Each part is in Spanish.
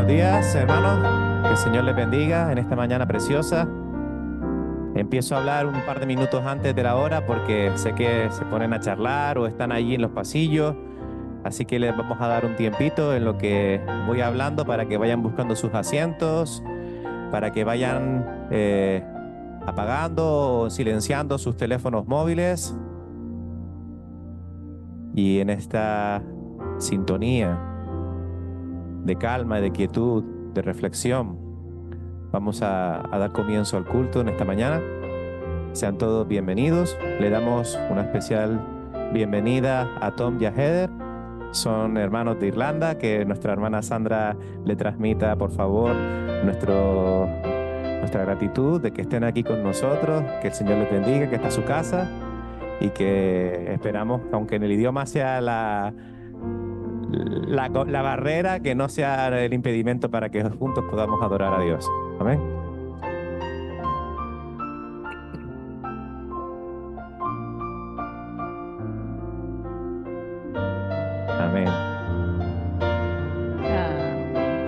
Buenos días, hermanos. Que el Señor les bendiga en esta mañana preciosa. Empiezo a hablar un par de minutos antes de la hora porque sé que se ponen a charlar o están allí en los pasillos. Así que les vamos a dar un tiempito en lo que voy hablando para que vayan buscando sus asientos, para que vayan apagando o silenciando sus teléfonos móviles. Y en esta sintonía de calma, de quietud, de reflexión, vamos a dar comienzo al culto en esta mañana. Sean todos bienvenidos. Le damos una especial bienvenida a Tom y a Heather. Son hermanos de Irlanda. Que nuestra hermana Sandra le transmita, por favor, nuestra gratitud de que estén aquí con nosotros. Que el Señor les bendiga, que esta es su casa y que esperamos, aunque en el idioma sea la barrera, que no sea el impedimento para que juntos podamos adorar a Dios. Amén. Amén.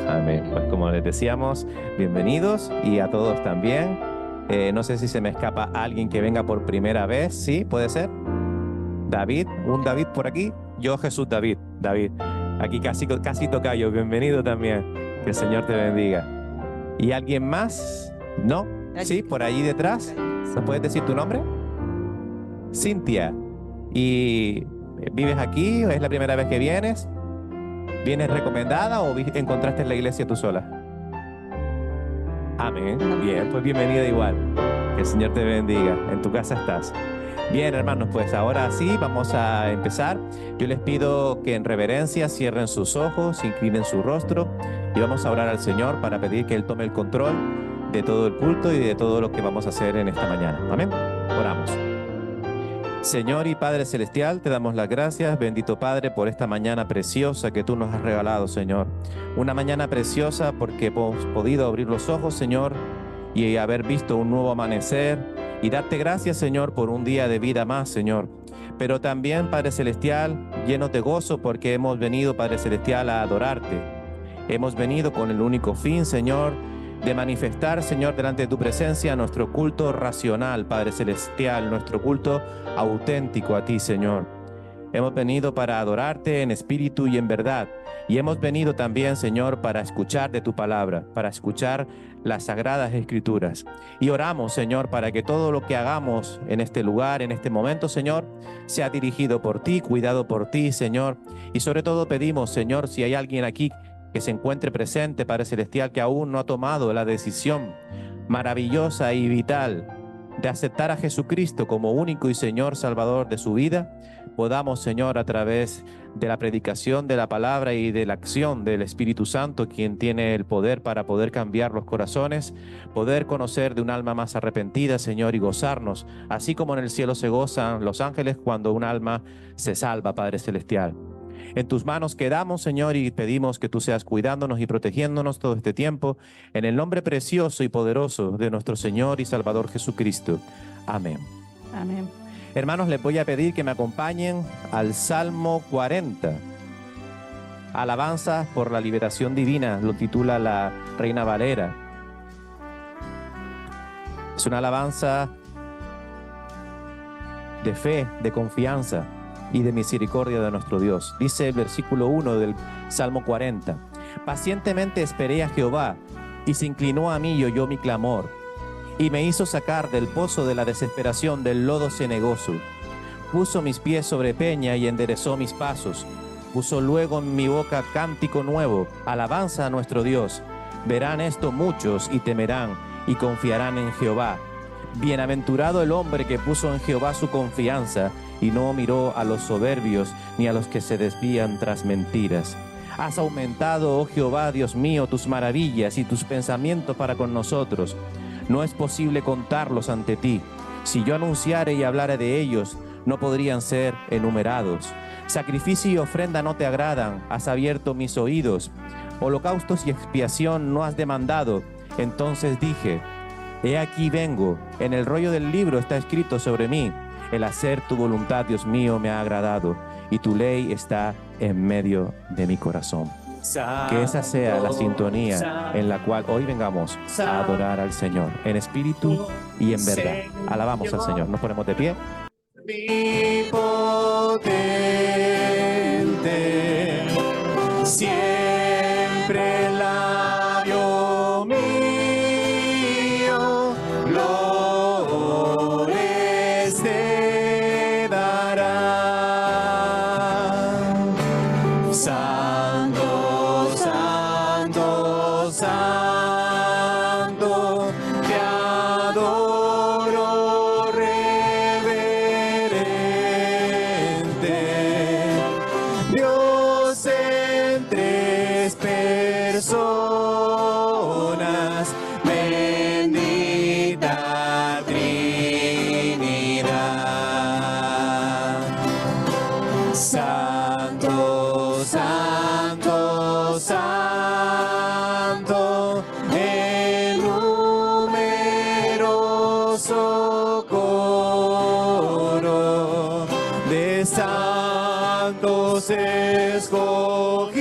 Amén. Pues como les decíamos, bienvenidos, y a todos también. No sé si se me escapa alguien que venga por primera vez. Sí, puede ser. David, un David por aquí. Yo, Jesús David. David. Aquí casi tocayo. Bienvenido también. Que el Señor te bendiga. ¿Y alguien más? ¿No? Sí, por allí detrás. ¿Nos puedes decir tu nombre? Cintia. ¿Y vives aquí? ¿Es la primera vez que vienes? ¿Vienes recomendada o encontraste en la iglesia tú sola? Amén. Bien, pues bienvenida igual. Que el Señor te bendiga. En tu casa estás. Bien, hermanos, pues ahora sí vamos a empezar. Yo les pido que en reverencia cierren sus ojos, inclinen su rostro y vamos a orar al Señor para pedir que Él tome el control de todo el culto y de todo lo que vamos a hacer en esta mañana. Amén. Oramos. Señor y Padre Celestial, te damos las gracias, bendito Padre, por esta mañana preciosa que tú nos has regalado, Señor. Una mañana preciosa porque hemos podido abrir los ojos, Señor, y haber visto un nuevo amanecer, y darte gracias, Señor, por un día de vida más, Señor. Pero también, Padre Celestial, llenos de gozo porque hemos venido, Padre Celestial, a adorarte. Hemos venido con el único fin, Señor, de manifestar, Señor, delante de tu presencia nuestro culto racional, Padre Celestial, nuestro culto auténtico a ti, Señor. Hemos venido para adorarte en espíritu y en verdad. Y hemos venido también, Señor, para escuchar de tu palabra, para escuchar las sagradas escrituras. Y oramos, Señor, para que todo lo que hagamos en este lugar, en este momento, Señor, sea dirigido por ti, cuidado por ti, Señor. Y sobre todo pedimos, Señor, si hay alguien aquí que se encuentre presente, Padre Celestial, que aún no ha tomado la decisión maravillosa y vital de aceptar a Jesucristo como único y Señor Salvador de su vida, podamos, Señor, a través de la predicación de la palabra y de la acción del Espíritu Santo, quien tiene el poder para poder cambiar los corazones, poder conocer de un alma más arrepentida, Señor, y gozarnos, así como en el cielo se gozan los ángeles cuando un alma se salva, Padre Celestial. En tus manos quedamos, Señor, y pedimos que tú seas cuidándonos y protegiéndonos todo este tiempo, en el nombre precioso y poderoso de nuestro Señor y Salvador Jesucristo. Amén. Amén. Hermanos, les voy a pedir que me acompañen al Salmo 40. Alabanza por la liberación divina, lo titula la Reina Valera. Es una alabanza de fe, de confianza y de misericordia de nuestro Dios. Dice el versículo 1 del Salmo 40. Pacientemente esperé a Jehová, y se inclinó a mí y oyó mi clamor, y me hizo sacar del pozo de la desesperación, del lodo cenagoso. Puso mis pies sobre peña y enderezó mis pasos. Puso luego en mi boca cántico nuevo, alabanza a nuestro Dios. Verán esto muchos y temerán y confiarán en Jehová. Bienaventurado el hombre que puso en Jehová su confianza y no miró a los soberbios ni a los que se desvían tras mentiras. Has aumentado, oh Jehová, Dios mío, tus maravillas y tus pensamientos para con nosotros. No es posible contarlos ante ti. Si yo anunciare y hablare de ellos, no podrían ser enumerados. Sacrificio y ofrenda no te agradan, has abierto mis oídos. Holocaustos y expiación no has demandado. Entonces dije, he aquí vengo, en el rollo del libro está escrito sobre mí. El hacer tu voluntad, Dios mío, me ha agradado, y tu ley está en medio de mi corazón. Que esa sea la sintonía en la cual hoy vengamos a adorar al Señor, en espíritu y en verdad. Alabamos al Señor. Nos ponemos de pie. Omnipotente, siempre el labio mío, flores te dará. Santo, santo, santo, te adoro reverente. Dios en tres personas, bendita Trinidad. Santo, santo, santo, el numeroso coro de santos escogidos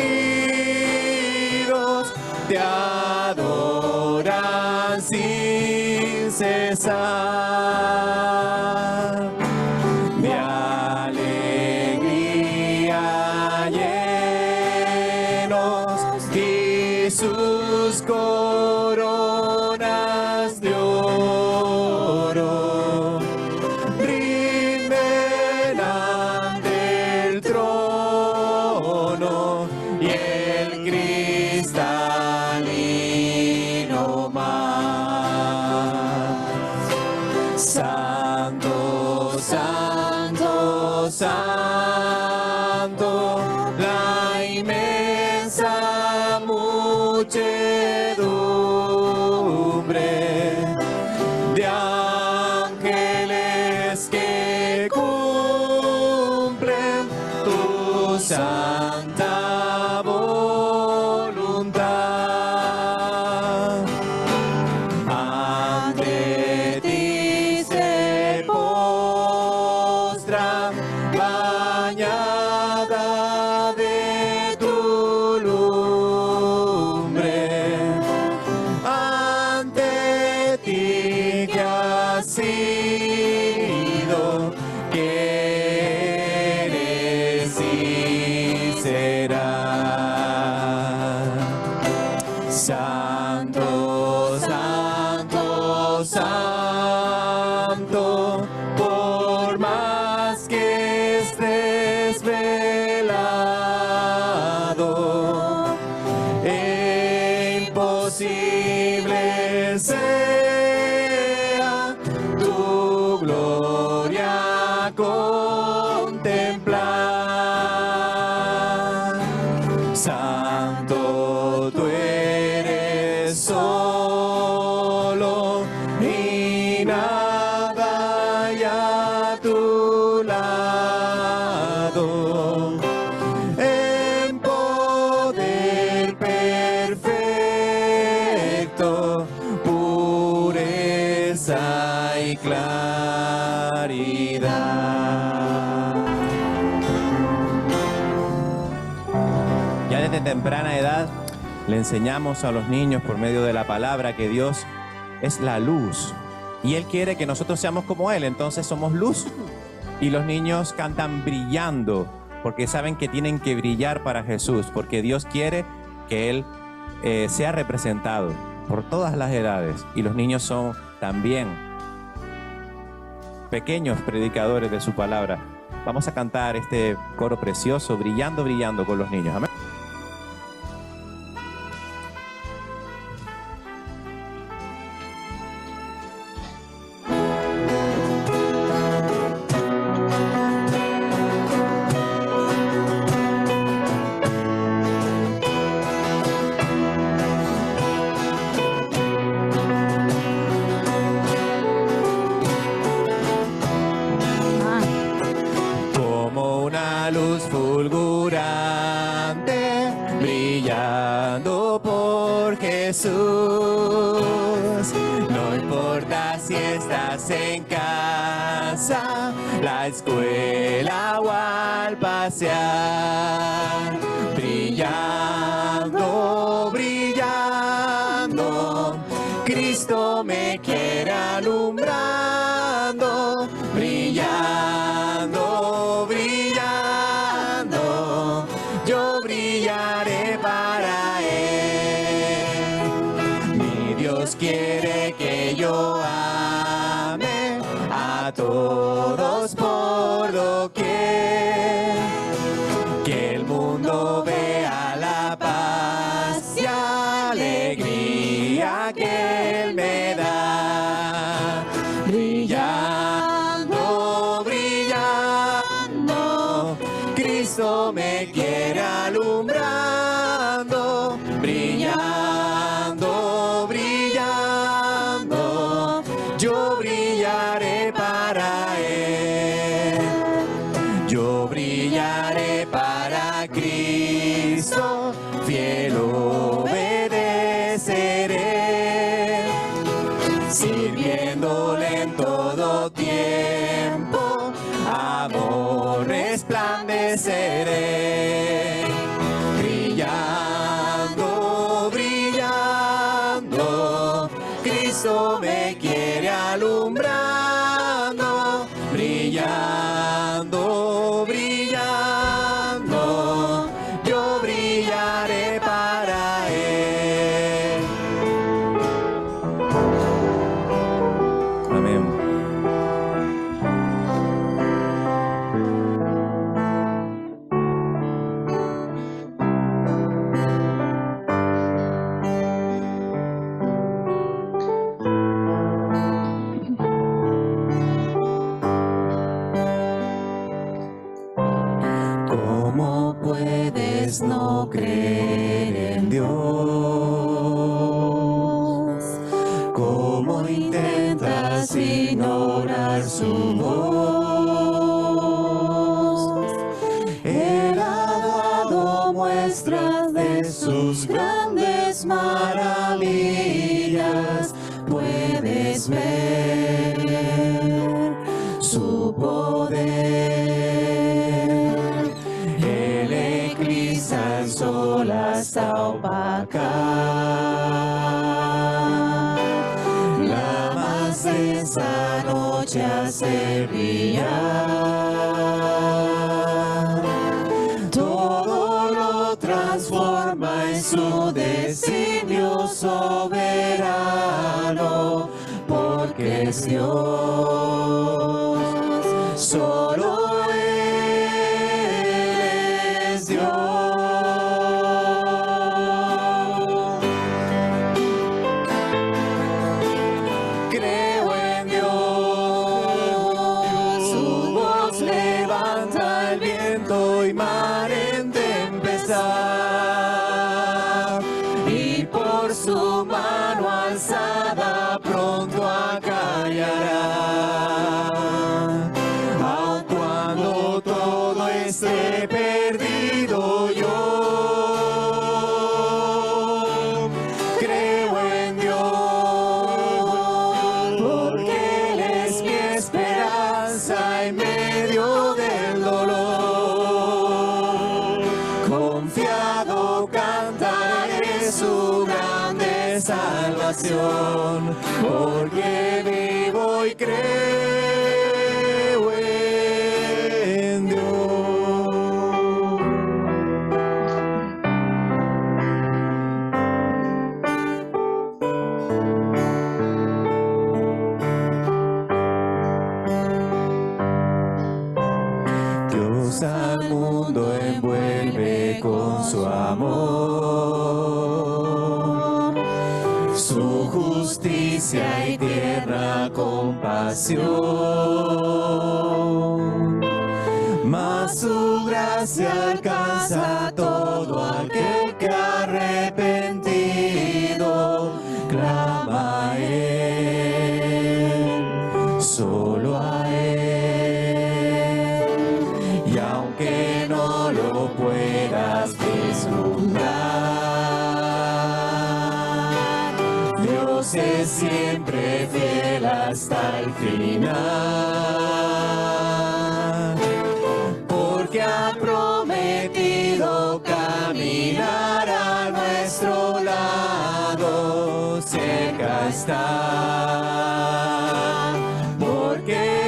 te adoran sin cesar. De alegría llenos y sus coronas de oro rinden ante el trono y el cristalino mar. Santo, santo, santo, la inmensa muchedumbre de ángeles que cumplen tu santa voluntad. Ante ti se postra, bañada de tu lumbre. Ante ti que has sido, que eres y serás. Santo, santo, santo, por más que estés velado, imposible sea tu gloria contemplar. Santo, tú eres solo y nada hay a tu lado. En poder perfecto, pureza y claridad. Ya desde temprana edad le enseñamos a los niños por medio de la palabra que Dios es la luz y Él quiere que nosotros seamos como Él, entonces somos luz. Y los niños cantan brillando porque saben que tienen que brillar para Jesús, porque Dios quiere que Él sea representado por todas las edades. Y los niños son también pequeños predicadores de su palabra. Vamos a cantar este coro precioso, brillando, brillando con los niños. Amén. Luz fulgurante, brillando por Jesús. No importa si estás en casa, la escuela o al pasear, brillando Cristo me quiere alumbrando, brillando, brillando, yo brillaré para Él. Mi Dios quiere que yo ame a todos por doquier, que el mundo vea la paz y alegría que Él me da. Brillando, brillando, Cristo me quiere alumbrando, brillando, brillando, yo brillaré para Él. Yo brillaré para Cristo, fiel obedeceré, sirviéndole en todo tiempo, amor resplandeceré. Brillando, brillando, Cristo me quiere alumbrando, brillando, brillando, yo brillaré para Él. Amén. ¿Cómo puedes no creer en Dios? ¿Cómo intentas ignorar su voz? Él ha dado muestras de sus grandes maravillas. Puedes ver su poder. Él eclipsa el sol hasta opacar la más densa noche, hace brillar. Todo lo transforma en su designio soberano, porque es Dios, solo Él es Dios. Creo en Dios, su voz levanta el viento y mar en tempestad, y por su mano alzada pronto acallará. Aun cuando todo esté perdido, yo creo en Dios, porque Él es mi esperanza en medio del dolor. Confiado cantaré su grande salvación, porque vivo y creo en Dios. Dios al mundo envuelve con su amor, su justicia y tierna compasión. Mas su gracia alcanza a todo aquel que arrepentido clama a Él, solo a Él. Y aunque no lo puedas vislumbrar, Dios es siempre fiel hasta el final, porque ha prometido caminar a nuestro lado cerca está, porque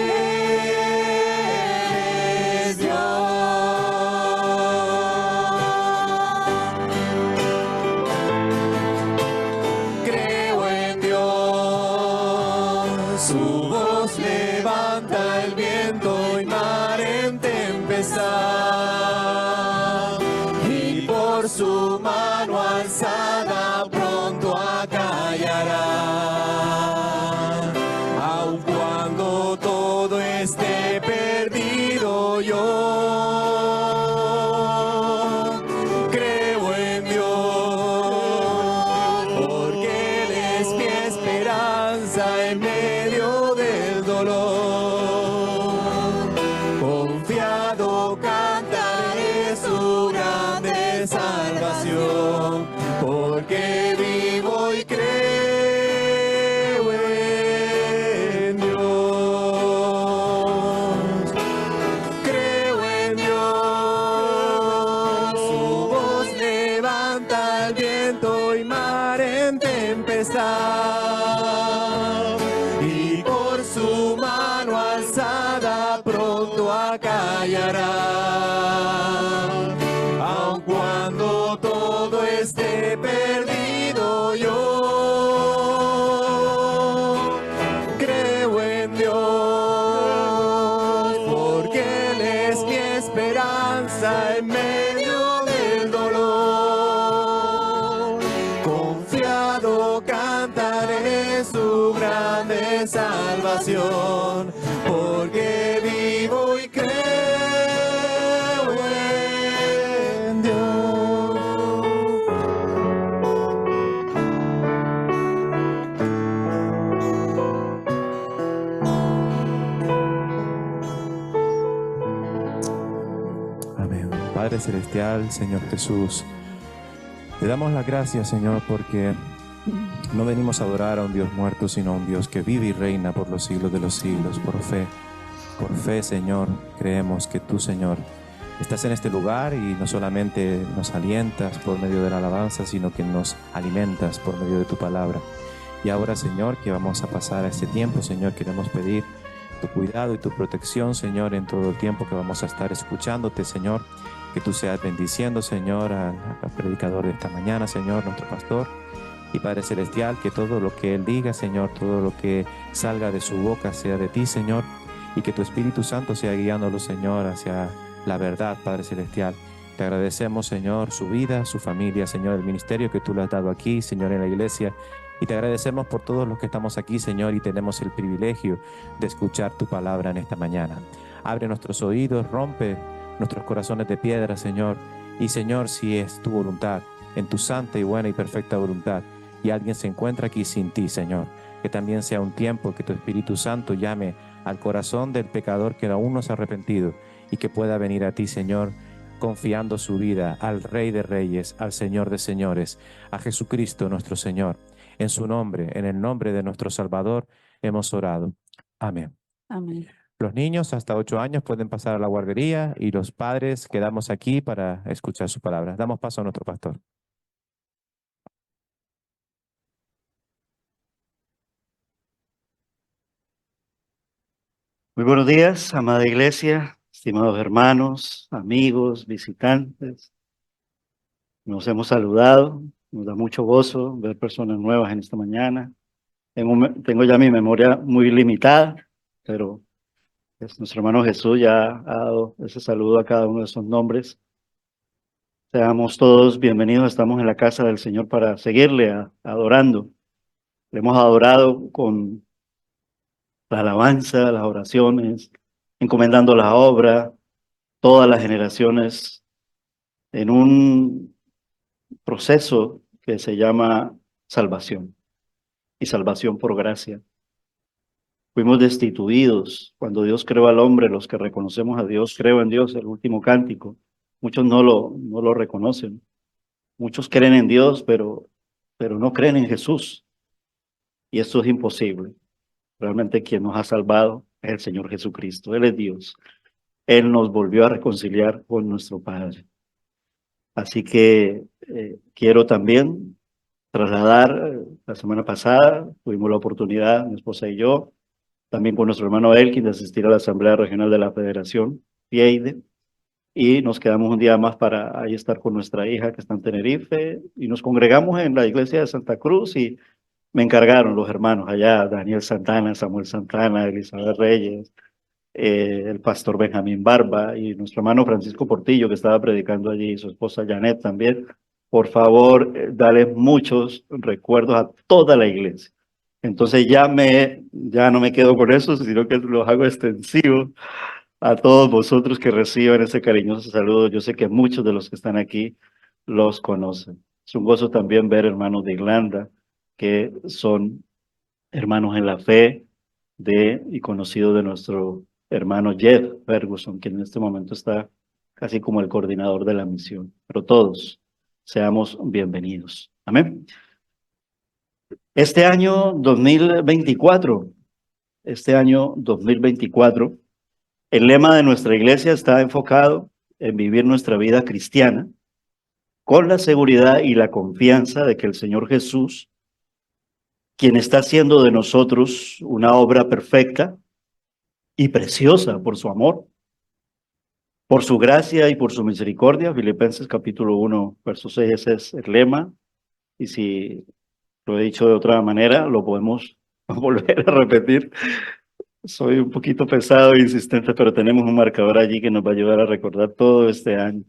es Dios. Creo en Dios, su voz levanta el viento y mar en tempestad, y por su mano alzada pronto acallará. Aun cuando todo esté perdido, yo creo en Dios, porque Él es mi esperanza en medio del dolor. Confiado cantaré su grande salvación, porque vivo y creo en Dios. Creo en Dios, su voz levanta el viento y mar en tempestad, y por su mano alzada pronto acallará. Aun cuando todo esté perdido, yo creo en Dios, porque Él es mi esperanza en medio del dolor. Confiado cantaré su grande salvación, porque vivo y creo en Dios. Amén. Padre Celestial, Señor Jesús, te damos las gracias, Señor, porque no venimos a adorar a un Dios muerto, sino a un Dios que vive y reina por los siglos de los siglos. Por fe, Señor, creemos que tú, Señor, estás en este lugar y no solamente nos alientas por medio de la alabanza, sino que nos alimentas por medio de tu palabra. Y ahora, Señor, que vamos a pasar a este tiempo, Señor, queremos pedir tu cuidado y tu protección, Señor, en todo el tiempo que vamos a estar escuchándote, Señor. Que tú seas bendiciendo, Señor, al predicador de esta mañana, Señor, nuestro pastor. Y Padre Celestial, que todo lo que Él diga, Señor, todo lo que salga de su boca sea de ti, Señor. Y que tu Espíritu Santo sea guiándolo, Señor, hacia la verdad, Padre Celestial. Te agradecemos, Señor, su vida, su familia, Señor, el ministerio que tú le has dado aquí, Señor, en la iglesia. Y te agradecemos por todos los que estamos aquí, Señor, y tenemos el privilegio de escuchar tu palabra en esta mañana. Abre nuestros oídos, rompe nuestros corazones de piedra, Señor. Y, Señor, si es tu voluntad, en tu santa y buena y perfecta voluntad, y alguien se encuentra aquí sin ti, Señor, que también sea un tiempo que tu Espíritu Santo llame al corazón del pecador que aún no se ha arrepentido y que pueda venir a ti, Señor, confiando su vida al Rey de Reyes, al Señor de Señores, a Jesucristo nuestro Señor. En su nombre, en el nombre de nuestro Salvador, hemos orado. Amén. Amén. Los niños hasta 8 años pueden pasar a la guardería y los padres quedamos aquí para escuchar su palabra. Damos paso a nuestro pastor. Muy buenos días, amada iglesia, estimados hermanos, amigos, visitantes. Nos hemos saludado, nos da mucho gozo ver personas nuevas en esta mañana. Tengo ya mi memoria muy limitada, pero nuestro hermano Jesús ya ha dado ese saludo a cada uno de esos nombres. Seamos todos bienvenidos, estamos en la casa del Señor para seguirle adorando. Le hemos adorado con la alabanza, las oraciones, encomendando la obra, todas las generaciones en un proceso que se llama salvación y salvación por gracia. Fuimos destituidos cuando Dios creó al hombre, los que reconocemos a Dios, creo en Dios, el último cántico. Muchos no lo reconocen. Muchos creen en Dios, pero no creen en Jesús. Y esto es imposible. Realmente quien nos ha salvado es el Señor Jesucristo. Él es Dios. Él nos volvió a reconciliar con nuestro Padre. Así que quiero también trasladar la semana pasada. Tuvimos la oportunidad, mi esposa y yo, también con nuestro hermano Elkin, de asistir a la Asamblea Regional de la Federación FIEIDE. Y nos quedamos un día más para ahí estar con nuestra hija que está en Tenerife. Y nos congregamos en la iglesia de Santa Cruz y me encargaron los hermanos allá, Daniel Santana, Samuel Santana, Elizabeth Reyes, el pastor Benjamín Barba y nuestro hermano Francisco Portillo, que estaba predicando allí, y su esposa Janet también. Por favor, dale muchos recuerdos a toda la iglesia. Entonces ya no me quedo con eso, sino que los hago extensivos a todos vosotros que reciban ese cariñoso saludo. Yo sé que muchos de los que están aquí los conocen. Es un gozo también ver hermanos de Irlanda que son hermanos en la fe y conocidos de nuestro hermano Jeff Ferguson, que en este momento está casi como el coordinador de la misión. Pero todos seamos bienvenidos. Amén. Este año 2024, el lema de nuestra iglesia está enfocado en vivir nuestra vida cristiana con la seguridad y la confianza de que el Señor Jesús, quien está haciendo de nosotros una obra perfecta y preciosa por su amor, por su gracia y por su misericordia. Filipenses capítulo 1, verso 6, ese es el lema. Y si lo he dicho de otra manera, lo podemos volver a repetir. Soy un poquito pesado e insistente, pero tenemos un marcador allí que nos va a ayudar a recordar todo este año.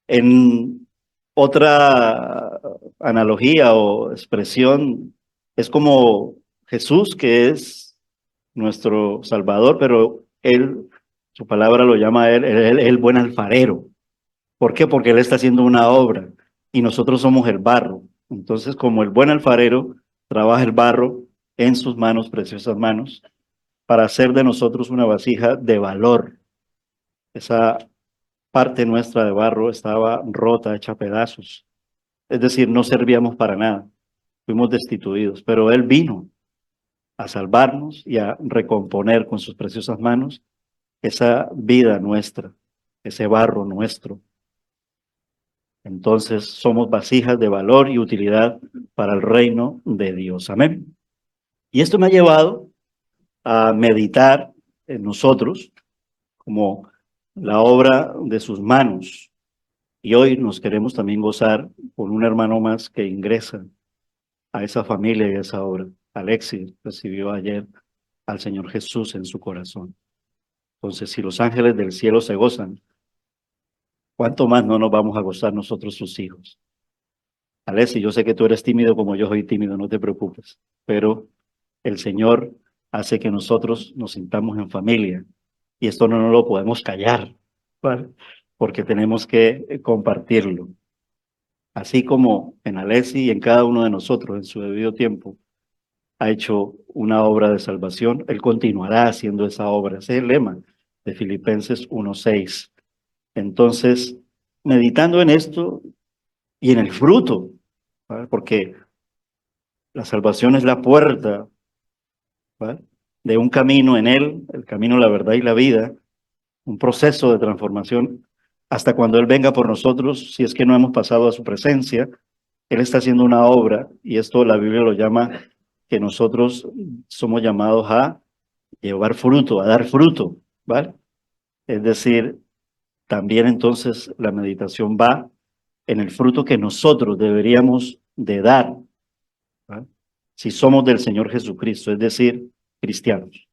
En otra analogía o expresión, es como Jesús, que es nuestro Salvador, pero Él, su palabra lo llama a Él el buen alfarero. ¿Por qué? Porque Él está haciendo una obra y nosotros somos el barro. Entonces, como el buen alfarero trabaja el barro en sus manos, preciosas manos, para hacer de nosotros una vasija de valor. Esa parte nuestra de barro estaba rota, hecha pedazos. Es decir, no servíamos para nada. Fuimos destituidos, pero Él vino a salvarnos y a recomponer con sus preciosas manos esa vida nuestra, ese barro nuestro. Entonces somos vasijas de valor y utilidad para el reino de Dios. Amén. Y esto me ha llevado a meditar en nosotros como la obra de sus manos. Y hoy nos queremos también gozar con un hermano más que ingresa a esa familia y a esa obra. Alexis recibió ayer al Señor Jesús en su corazón. Entonces, si los ángeles del cielo se gozan, ¿cuánto más no nos vamos a gozar nosotros sus hijos? Alexis, yo sé que tú eres tímido como yo soy tímido, no te preocupes, pero el Señor hace que nosotros nos sintamos en familia y esto no nos lo podemos callar, ¿vale? Porque tenemos que compartirlo. Así como en Alexis y en cada uno de nosotros en su debido tiempo ha hecho una obra de salvación, Él continuará haciendo esa obra. Ese es el lema de Filipenses 1:6. Entonces, meditando en esto y en el fruto, ¿vale? Porque la salvación es la puerta, ¿vale? De un camino en Él, el camino, la verdad y la vida, un proceso de transformación hasta cuando Él venga por nosotros, si es que no hemos pasado a su presencia. Él está haciendo una obra y esto la Biblia lo llama que nosotros somos llamados a llevar fruto, a dar fruto, ¿vale? Es decir, también entonces la meditación va en el fruto que nosotros deberíamos de dar, ¿vale? Si somos del Señor Jesucristo, es decir, cristianos,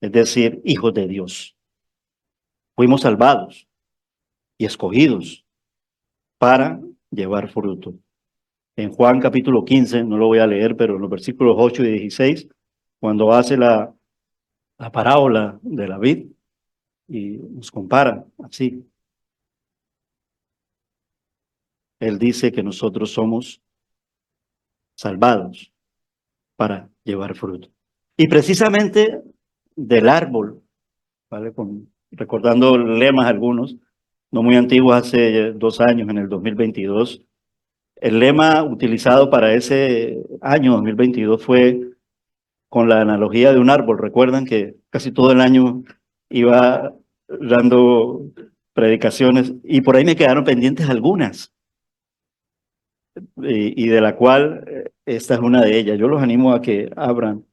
es decir, hijos de Dios. Fuimos salvados y escogidos para llevar fruto. En Juan capítulo 15, no lo voy a leer, pero en los versículos 8 y 16, cuando hace la parábola de la vid y nos compara así, Él dice que nosotros somos salvados para llevar fruto. Y precisamente del árbol, ¿vale? Recordando lemas algunos, no muy antiguos, hace 2 años, en el 2022, el lema utilizado para ese año 2022 fue con la analogía de un árbol. Recuerdan que casi todo el año iba dando predicaciones y por ahí me quedaron pendientes algunas. y de la cual esta es una de ellas. Yo los animo a que abran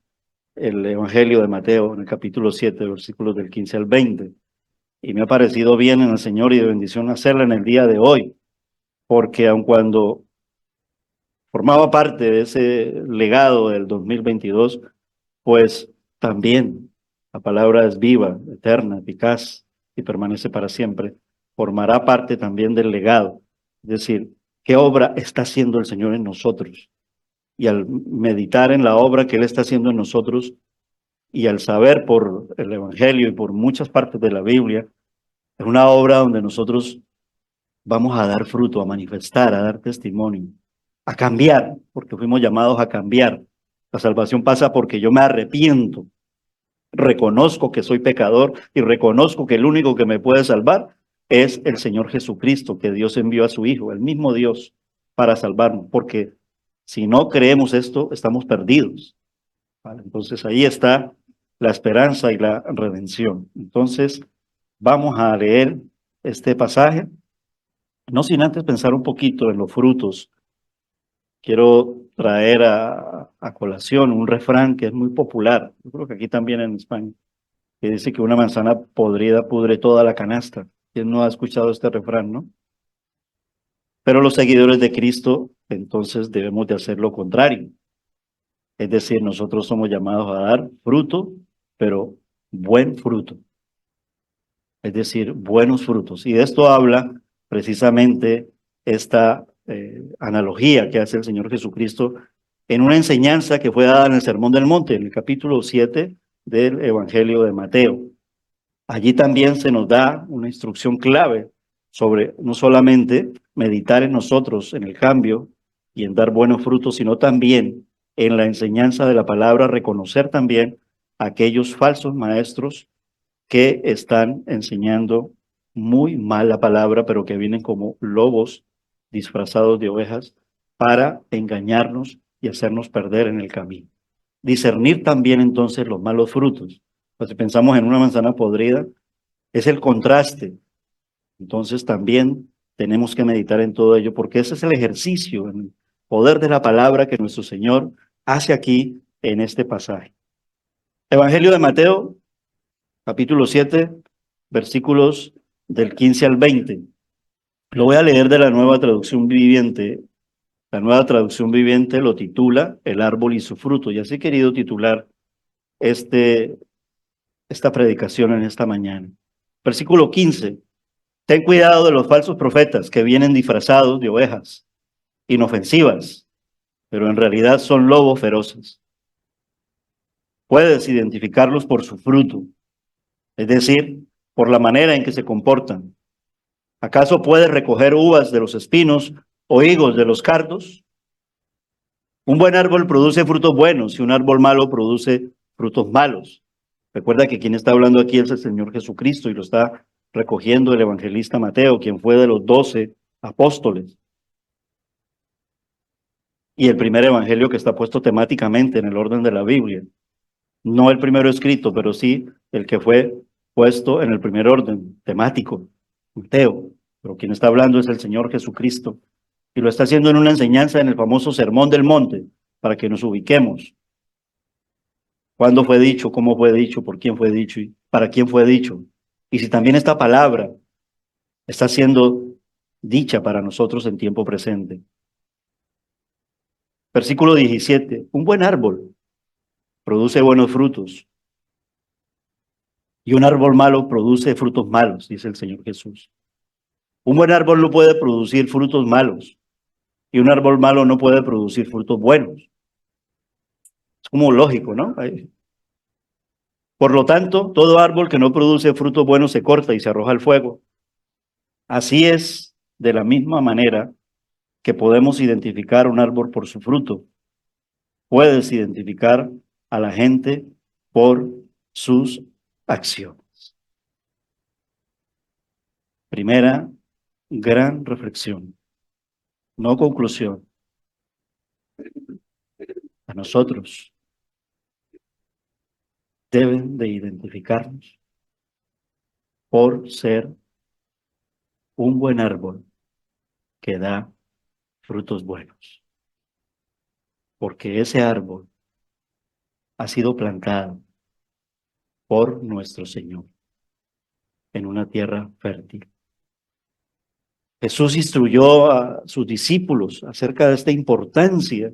el Evangelio de Mateo en el capítulo 7, versículos del 15 al 20. Y me ha parecido bien en el Señor y de bendición hacerla en el día de hoy, porque aun cuando formaba parte de ese legado del 2022, pues también la palabra es viva, eterna, eficaz y permanece para siempre. Formará parte también del legado. Es decir, ¿qué obra está haciendo el Señor en nosotros? Y al meditar en la obra que Él está haciendo en nosotros y al saber por el Evangelio y por muchas partes de la Biblia, es una obra donde nosotros vamos a dar fruto, a manifestar, a dar testimonio, a cambiar, porque fuimos llamados a cambiar. La salvación pasa porque yo me arrepiento, reconozco que soy pecador y reconozco que el único que me puede salvar es el Señor Jesucristo, que Dios envió a su Hijo, el mismo Dios, para salvarnos, porque si no creemos esto, estamos perdidos. ¿Vale? Entonces ahí está la esperanza y la redención. Entonces vamos a leer este pasaje, no sin antes pensar un poquito en los frutos. Quiero traer a colación un refrán que es muy popular, yo creo que aquí también en España, que dice que una manzana podrida pudre toda la canasta. ¿Quién no ha escuchado este refrán, no? Pero los seguidores de Cristo, entonces debemos de hacer lo contrario. Es decir, nosotros somos llamados a dar fruto, pero buen fruto. Es decir, buenos frutos. Y de esto habla precisamente esta analogía que hace el Señor Jesucristo en una enseñanza que fue dada en el Sermón del Monte, en el capítulo 7 del Evangelio de Mateo. Allí también se nos da una instrucción clave sobre no solamente meditar en nosotros, en el cambio y en dar buenos frutos, sino también en la enseñanza de la palabra, reconocer también a aquellos falsos maestros que están enseñando muy mal la palabra, pero que vienen como lobos disfrazados de ovejas para engañarnos y hacernos perder en el camino. Discernir también entonces los malos frutos. Pues si pensamos en una manzana podrida, es el contraste. Entonces también tenemos que meditar en todo ello, porque ese es el ejercicio, en el poder de la palabra que nuestro Señor hace aquí en este pasaje. Evangelio de Mateo, capítulo 7, versículos del 15 al 20. Lo voy a leer de la nueva traducción viviente. La nueva traducción viviente lo titula El árbol y su fruto. Y así he querido titular esta predicación en esta mañana. Versículo 15. Ten cuidado de los falsos profetas que vienen disfrazados de ovejas inofensivas, pero en realidad son lobos feroces. Puedes identificarlos por su fruto, es decir, por la manera en que se comportan. ¿Acaso puedes recoger uvas de los espinos o higos de los cardos? Un buen árbol produce frutos buenos y un árbol malo produce frutos malos. Recuerda que quien está hablando aquí es el Señor Jesucristo y lo está recogiendo el evangelista Mateo, quien fue de los 12 apóstoles. Y el primer evangelio que está puesto temáticamente en el orden de la Biblia. No el primero escrito, pero sí el que fue puesto en el primer orden temático, Mateo. Pero quien está hablando es el Señor Jesucristo. Y lo está haciendo en una enseñanza en el famoso Sermón del Monte, para que nos ubiquemos. ¿Cuándo fue dicho? ¿Cómo fue dicho? ¿Por quién fue dicho? ¿Y para quién fue dicho? Y si también esta palabra está siendo dicha para nosotros en tiempo presente. Versículo 17. Un buen árbol produce buenos frutos y un árbol malo produce frutos malos, dice el Señor Jesús. Un buen árbol no puede producir frutos malos y un árbol malo no puede producir frutos buenos. Es como lógico, ¿no? Por lo tanto, todo árbol que no produce frutos buenos se corta y se arroja al fuego. Así es, de la misma manera que podemos identificar un árbol por su fruto. Puedes identificar a la gente por sus acciones. Primera gran reflexión, no conclusión. A nosotros deben de identificarnos por ser un buen árbol que da frutos buenos, porque ese árbol ha sido plantado por nuestro Señor en una tierra fértil. Jesús instruyó a sus discípulos acerca de esta importancia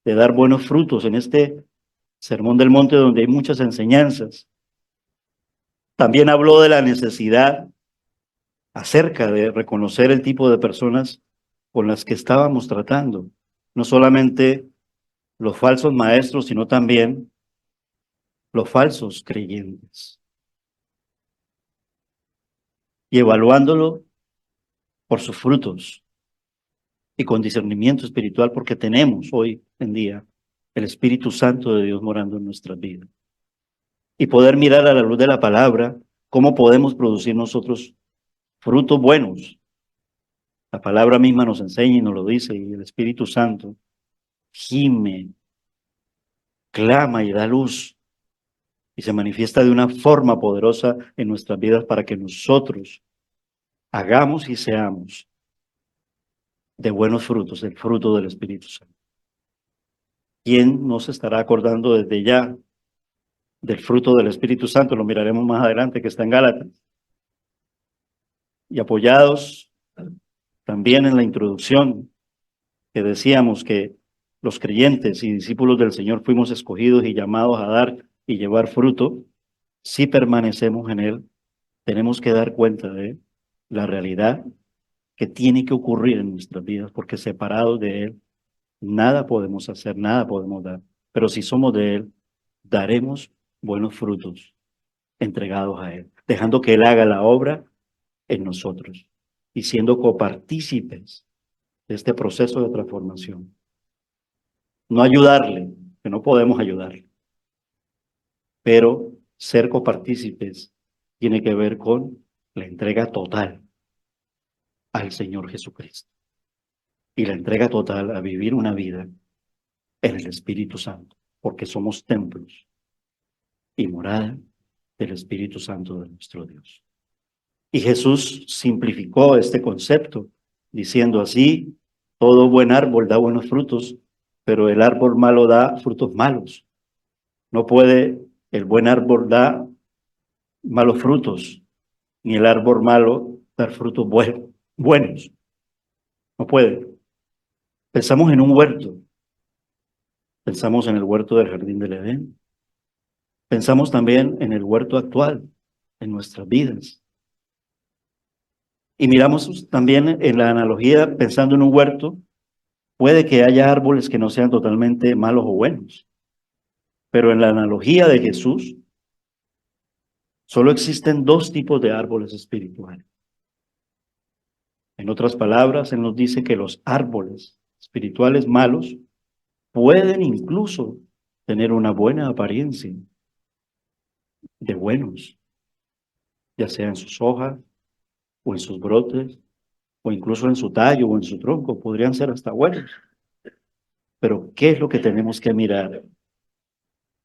de dar buenos frutos en este Sermón del Monte, donde hay muchas enseñanzas. También habló de la necesidad acerca de reconocer el tipo de personas con las que estábamos tratando. No solamente los falsos maestros, sino también los falsos creyentes. Y evaluándolo por sus frutos y con discernimiento espiritual, porque tenemos hoy en día el Espíritu Santo de Dios morando en nuestras vidas. Y poder mirar a la luz de la palabra cómo podemos producir nosotros frutos buenos. La palabra misma nos enseña y nos lo dice, y el Espíritu Santo gime, clama y da luz, y se manifiesta de una forma poderosa en nuestras vidas para que nosotros hagamos y seamos de buenos frutos, el fruto del Espíritu Santo. ¿Quién no se estará acordando desde ya del fruto del Espíritu Santo? Lo miraremos más adelante, que está en Gálatas. Y apoyados también en la introducción, que decíamos que los creyentes y discípulos del Señor fuimos escogidos y llamados a dar y llevar fruto. Si permanecemos en Él, tenemos que dar cuenta de la realidad que tiene que ocurrir en nuestras vidas, porque separados de Él, nada podemos hacer, nada podemos dar. Pero si somos de Él, daremos buenos frutos entregados a Él, dejando que Él haga la obra en nosotros y siendo copartícipes de este proceso de transformación. No ayudarle, que no podemos ayudarle, pero ser copartícipes tiene que ver con la entrega total al Señor Jesucristo y la entrega total a vivir una vida en el Espíritu Santo, porque somos templos y morada del Espíritu Santo de nuestro Dios. Y Jesús simplificó este concepto diciendo así: todo buen árbol da buenos frutos, pero el árbol malo da frutos malos. No puede el buen árbol dar malos frutos, ni el árbol malo dar frutos buenos. No puede. Pensamos en un huerto. Pensamos en el huerto del Jardín del Edén. Pensamos también en el huerto actual, en nuestras vidas. Y miramos también en la analogía, pensando en un huerto, puede que haya árboles que no sean totalmente malos o buenos. Pero en la analogía de Jesús, solo existen dos tipos de árboles espirituales. En otras palabras, Él nos dice que los árboles espirituales malos pueden incluso tener una buena apariencia de buenos, ya sea en sus hojas o en sus brotes, o incluso en su tallo o en su tronco, podrían ser hasta buenos. Pero ¿qué es lo que tenemos que mirar?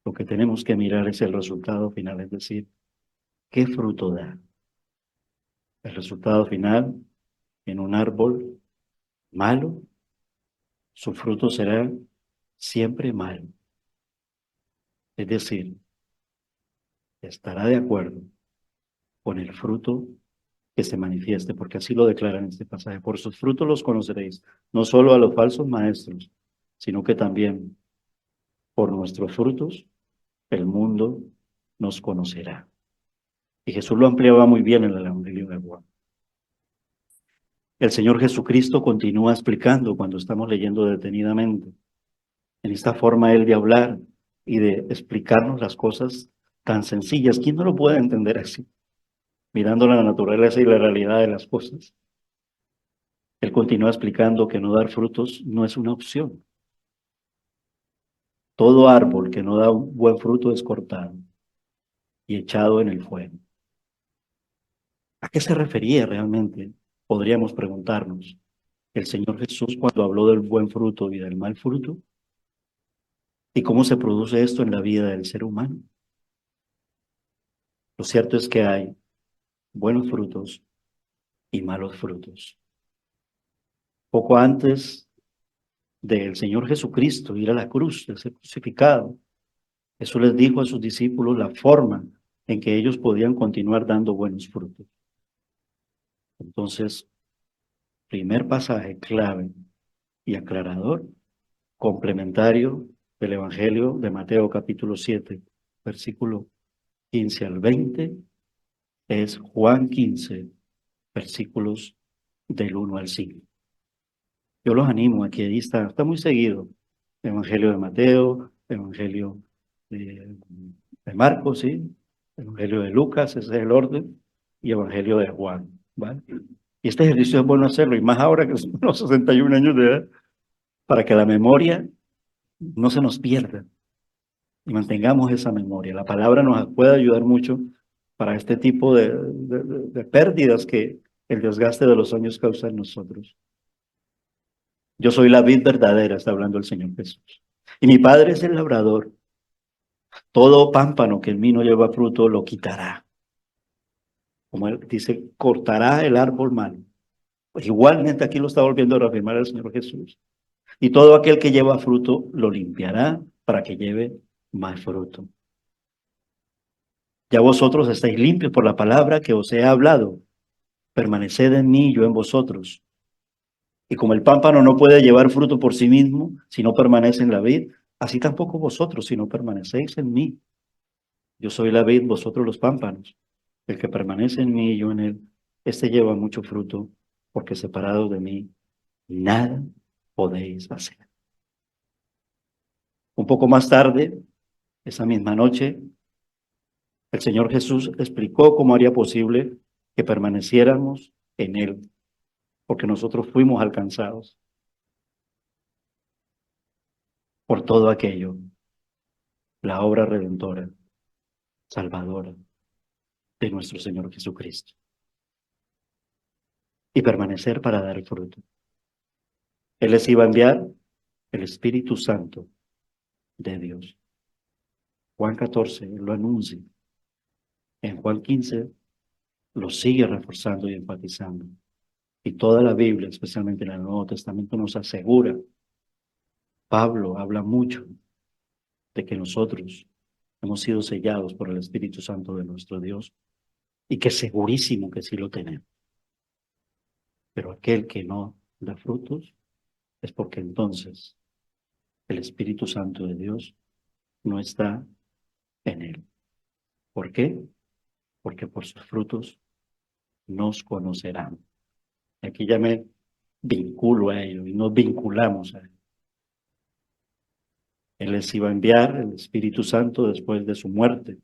Lo que tenemos que mirar es el resultado final, es decir, ¿qué fruto da? El resultado final en un árbol malo, su fruto será siempre malo. Es decir, estará de acuerdo con el fruto que se manifieste, porque así lo declara en este pasaje. Por sus frutos los conoceréis, no solo a los falsos maestros, sino que también por nuestros frutos el mundo nos conocerá. Y Jesús lo ampliaba muy bien en el Evangelio de Juan. El Señor Jesucristo continúa explicando cuando estamos leyendo detenidamente, en esta forma Él de hablar y de explicarnos las cosas tan sencillas. ¿Quién no lo puede entender así? Mirando la naturaleza y la realidad de las cosas. Él continúa explicando que no dar frutos no es una opción. Todo árbol que no da un buen fruto es cortado y echado en el fuego. ¿A qué se refería realmente? Podríamos preguntarnos. El Señor Jesús cuando habló del buen fruto y del mal fruto. ¿Y cómo se produce esto en la vida del ser humano? Lo cierto es que hay buenos frutos y malos frutos. Poco antes del Señor Jesucristo, ir a la cruz, de ser crucificado, Jesús les dijo a sus discípulos la forma en que ellos podían continuar dando buenos frutos. Entonces, primer pasaje clave y aclarador, complementario del Evangelio de Mateo capítulo 7, versículo 15 al 20, es Juan 15, versículos del 1 al 5. Yo los animo, aquí ahí está muy seguido. Evangelio de Mateo, Evangelio de Marcos, ¿sí? Evangelio de Lucas, ese es el orden, y Evangelio de Juan, ¿vale? Y este ejercicio es bueno hacerlo, y más ahora que son los 61 años de edad, para que la memoria no se nos pierda y mantengamos esa memoria. La palabra nos puede ayudar mucho para este tipo de pérdidas que el desgaste de los años causa en nosotros. Yo soy la vid verdadera, está hablando el Señor Jesús. Y mi Padre es el labrador. Todo pámpano que en mí no lleva fruto lo quitará. Como él dice, cortará el árbol malo. Pues igualmente aquí lo está volviendo a reafirmar el Señor Jesús. Y todo aquel que lleva fruto lo limpiará para que lleve más fruto. Ya vosotros estáis limpios por la palabra que os he hablado. Permaneced en mí y yo en vosotros. Y como el pámpano no puede llevar fruto por sí mismo si no permanece en la vid, así tampoco vosotros si no permanecéis en mí. Yo soy la vid, vosotros los pámpanos. El que permanece en mí y yo en él, este lleva mucho fruto, porque separados de mí, nada podéis hacer. Un poco más tarde, esa misma noche, el Señor Jesús explicó cómo haría posible que permaneciéramos en él, porque nosotros fuimos alcanzados por todo aquello, la obra redentora, salvadora de nuestro Señor Jesucristo, y permanecer para dar fruto. Él les iba a enviar el Espíritu Santo de Dios. Juan 14 lo anuncia. En Juan 15 lo sigue reforzando y enfatizando. Y toda la Biblia, especialmente en el Nuevo Testamento, nos asegura. Pablo habla mucho de que nosotros hemos sido sellados por el Espíritu Santo de nuestro Dios y que segurísimo que sí lo tenemos. Pero aquel que no da frutos es porque entonces el Espíritu Santo de Dios no está en él. ¿Por qué? Porque por sus frutos nos conocerán. Aquí ya me vinculo a ellos y nos vinculamos a él. Él les iba a enviar el Espíritu Santo después de su muerte.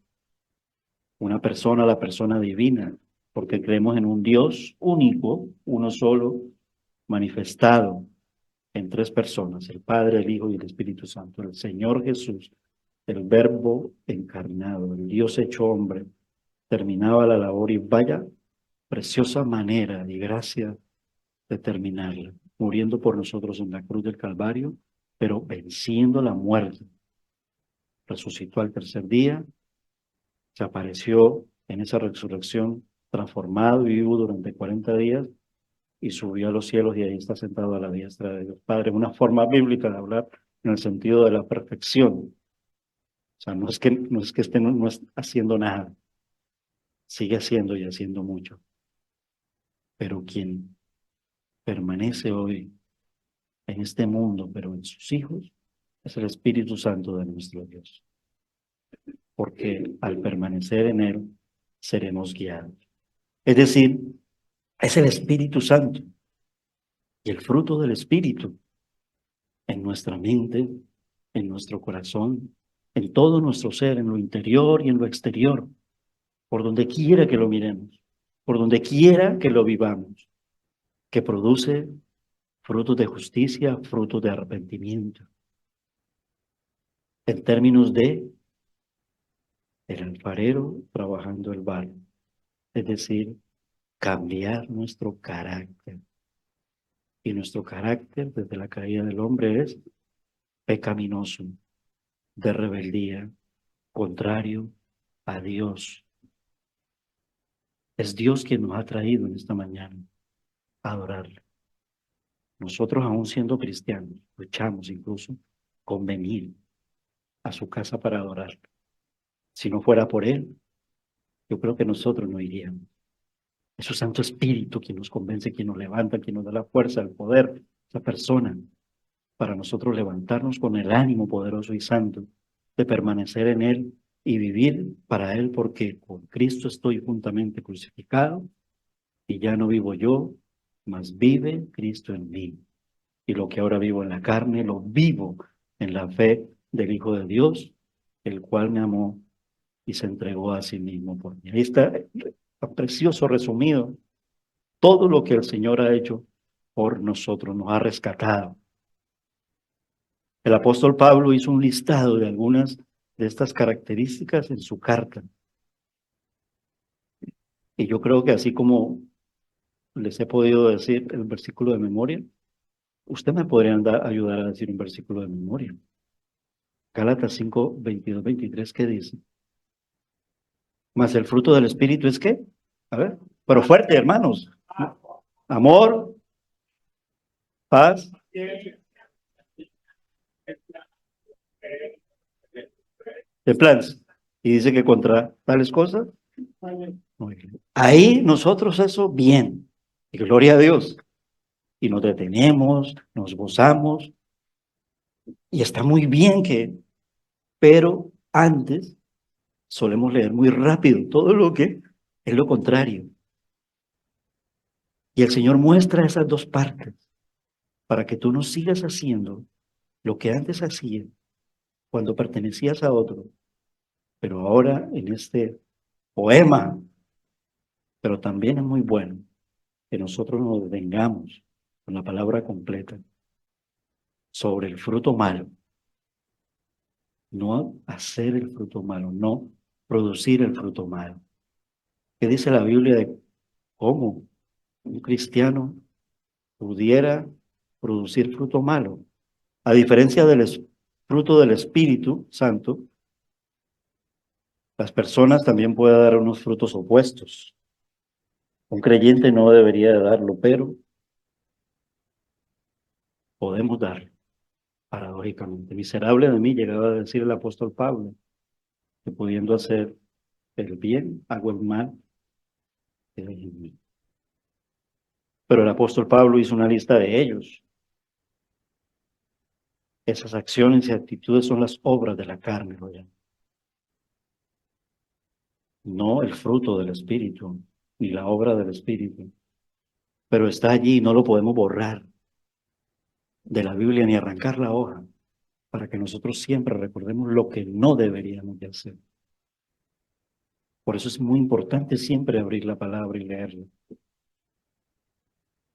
Una persona, la persona divina, porque creemos en un Dios único, uno solo, manifestado en tres personas, el Padre, el Hijo y el Espíritu Santo, el Señor Jesús, el Verbo encarnado, el Dios hecho hombre, terminaba la labor y vaya preciosa manera y gracia de terminarla, muriendo por nosotros en la cruz del Calvario, pero venciendo la muerte. Resucitó al tercer día, se apareció en esa resurrección transformado y vivo durante 40 días y subió a los cielos y ahí está sentado a la diestra de Dios Padre. Una forma bíblica de hablar en el sentido de la perfección. O sea, no es que esté no es haciendo nada, sigue haciendo y haciendo mucho. Pero quien permanece hoy en este mundo, pero en sus hijos, es el Espíritu Santo de nuestro Dios. Porque al permanecer en él, seremos guiados. Es decir, es el Espíritu Santo y el fruto del Espíritu en nuestra mente, en nuestro corazón, en todo nuestro ser, en lo interior y en lo exterior, por donde quiera que lo miremos, por donde quiera que lo vivamos, que produce frutos de justicia, frutos de arrepentimiento, en términos de el alfarero trabajando el barro, es decir, cambiar nuestro carácter. Y nuestro carácter desde la caída del hombre es pecaminoso, de rebeldía, contrario a Dios. Es Dios quien nos ha traído en esta mañana a adorarle. nosotros aún siendo cristianos, luchamos incluso con venir a su casa para adorar. Si no fuera por Él, yo creo que nosotros no iríamos. Es su Santo Espíritu quien nos convence, quien nos levanta, quien nos da la fuerza, el poder, esa persona, para nosotros levantarnos con el ánimo poderoso y santo de permanecer en Él y vivir para Él, porque con Cristo estoy juntamente crucificado y ya no vivo yo, mas vive Cristo en mí. Y lo que ahora vivo en la carne, lo vivo en la fe del Hijo de Dios, el cual me amó y se entregó a sí mismo por mí. Ahí está precioso resumido todo lo que el Señor ha hecho por nosotros, nos ha rescatado. El apóstol Pablo hizo un listado de algunas de estas características en su carta. Y yo creo que así como les he podido decir el versículo de memoria, usted me podría ayudar a decir un versículo de memoria. Gálatas 5, 22, 23, ¿qué dice? Mas el fruto del Espíritu es ¿qué? A ver, pero fuerte, hermanos. Amor, paz, templanza. Y dice que contra tales cosas, muy bien. Ahí nosotros eso bien. Y gloria a Dios. Y nos detenemos, nos gozamos. Y está muy bien pero antes solemos leer muy rápido todo lo que es lo contrario. Y el Señor muestra esas dos partes para que tú no sigas haciendo lo que antes hacías cuando pertenecías a otro, pero ahora en este poema, pero también es muy bueno que nosotros nos detengamos con la palabra completa sobre el fruto malo, no hacer el fruto malo, no producir el fruto malo. ¿Qué dice la Biblia de cómo un cristiano pudiera producir fruto malo? A diferencia del fruto del Espíritu Santo, las personas también pueden dar unos frutos opuestos. Un creyente no debería de darlo, pero podemos darlo, paradójicamente. Miserable de mí, llegaba a decir el apóstol Pablo, que pudiendo hacer el bien, hago el mal que hay en mí. Pero el apóstol Pablo hizo una lista de ellos. Esas acciones y actitudes son las obras de la carne, ¿no? No el fruto del Espíritu, ni la obra del Espíritu. Pero está allí, no lo podemos borrar de la Biblia ni arrancar la hoja, para que nosotros siempre recordemos lo que no deberíamos de hacer. Por eso es muy importante siempre abrir la palabra y leerlo.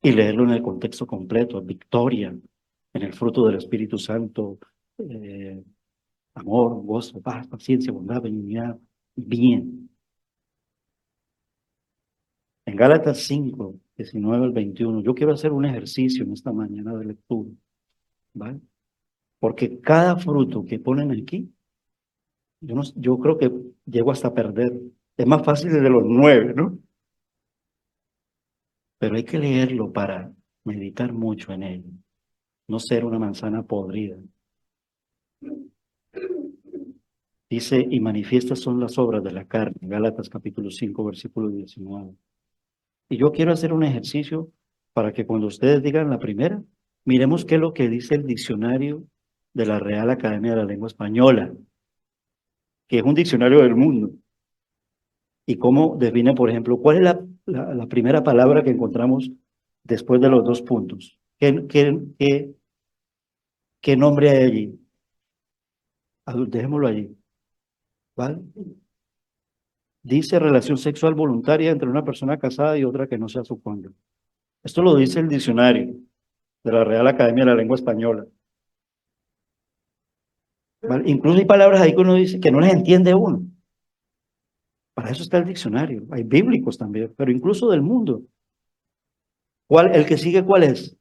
Y leerlo en el contexto completo, victoria, en el fruto del Espíritu Santo, eh, amor, gozo, paz, paciencia, bondad, benignidad, bien. En Gálatas 5, 19 al 21, yo quiero hacer un ejercicio en esta mañana de lectura, ¿vale? Porque cada fruto que ponen aquí, yo creo que llego hasta a perder. Es más fácil de los 9, ¿no? Pero hay que leerlo para meditar mucho en ello, no ser una manzana podrida. Dice, y manifiestas son las obras de la carne, Gálatas capítulo 5, versículo 19. Y yo quiero hacer un ejercicio para que cuando ustedes digan la primera, miremos qué es lo que dice el diccionario de la Real Academia de la Lengua Española, que es un diccionario del mundo. Y cómo define, por ejemplo, cuál es la primera palabra que encontramos después de los dos puntos. ¿Qué nombre hay allí? Dejémoslo allí, ¿vale? Dice relación sexual voluntaria entre una persona casada y otra que no sea su cónyuge. Esto lo dice el diccionario de la Real Academia de la Lengua Española. ¿Vale? Incluso hay palabras ahí que uno dice que no les entiende uno. Para eso está el diccionario. Hay bíblicos también, pero incluso del mundo. El que sigue cuál es?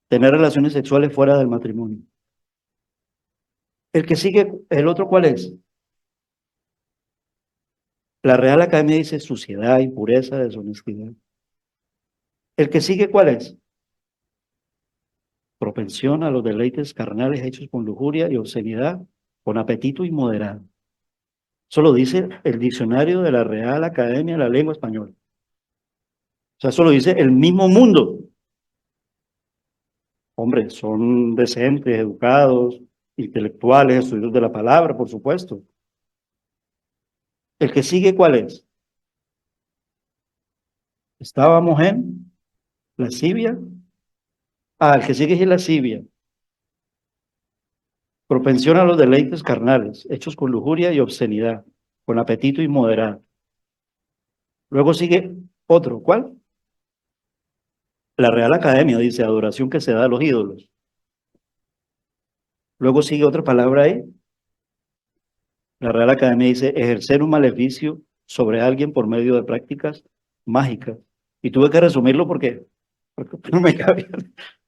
Tener relaciones sexuales fuera del matrimonio. El que sigue, el otro cuál es? La Real Academia dice suciedad, impureza, deshonestidad. El que sigue cuál es? propensión a los deleites carnales hechos con lujuria y obscenidad, con apetito inmoderado. Eso lo dice el diccionario de la Real Academia de la Lengua Española. O sea, eso lo dice el mismo mundo. Hombre, son decentes, educados, intelectuales, estudios de la palabra, por supuesto. ¿El que sigue cuál es? Estábamos en lascivia. El que sigue es lascivia. Propensión a los deleites carnales, hechos con lujuria y obscenidad, con apetito inmoderado. Luego sigue otro, ¿cuál? La Real Academia dice adoración que se da a los ídolos. Luego sigue otra palabra ahí. La Real Academia dice ejercer un maleficio sobre alguien por medio de prácticas mágicas. Y tuve que resumirlo porque no me cabía.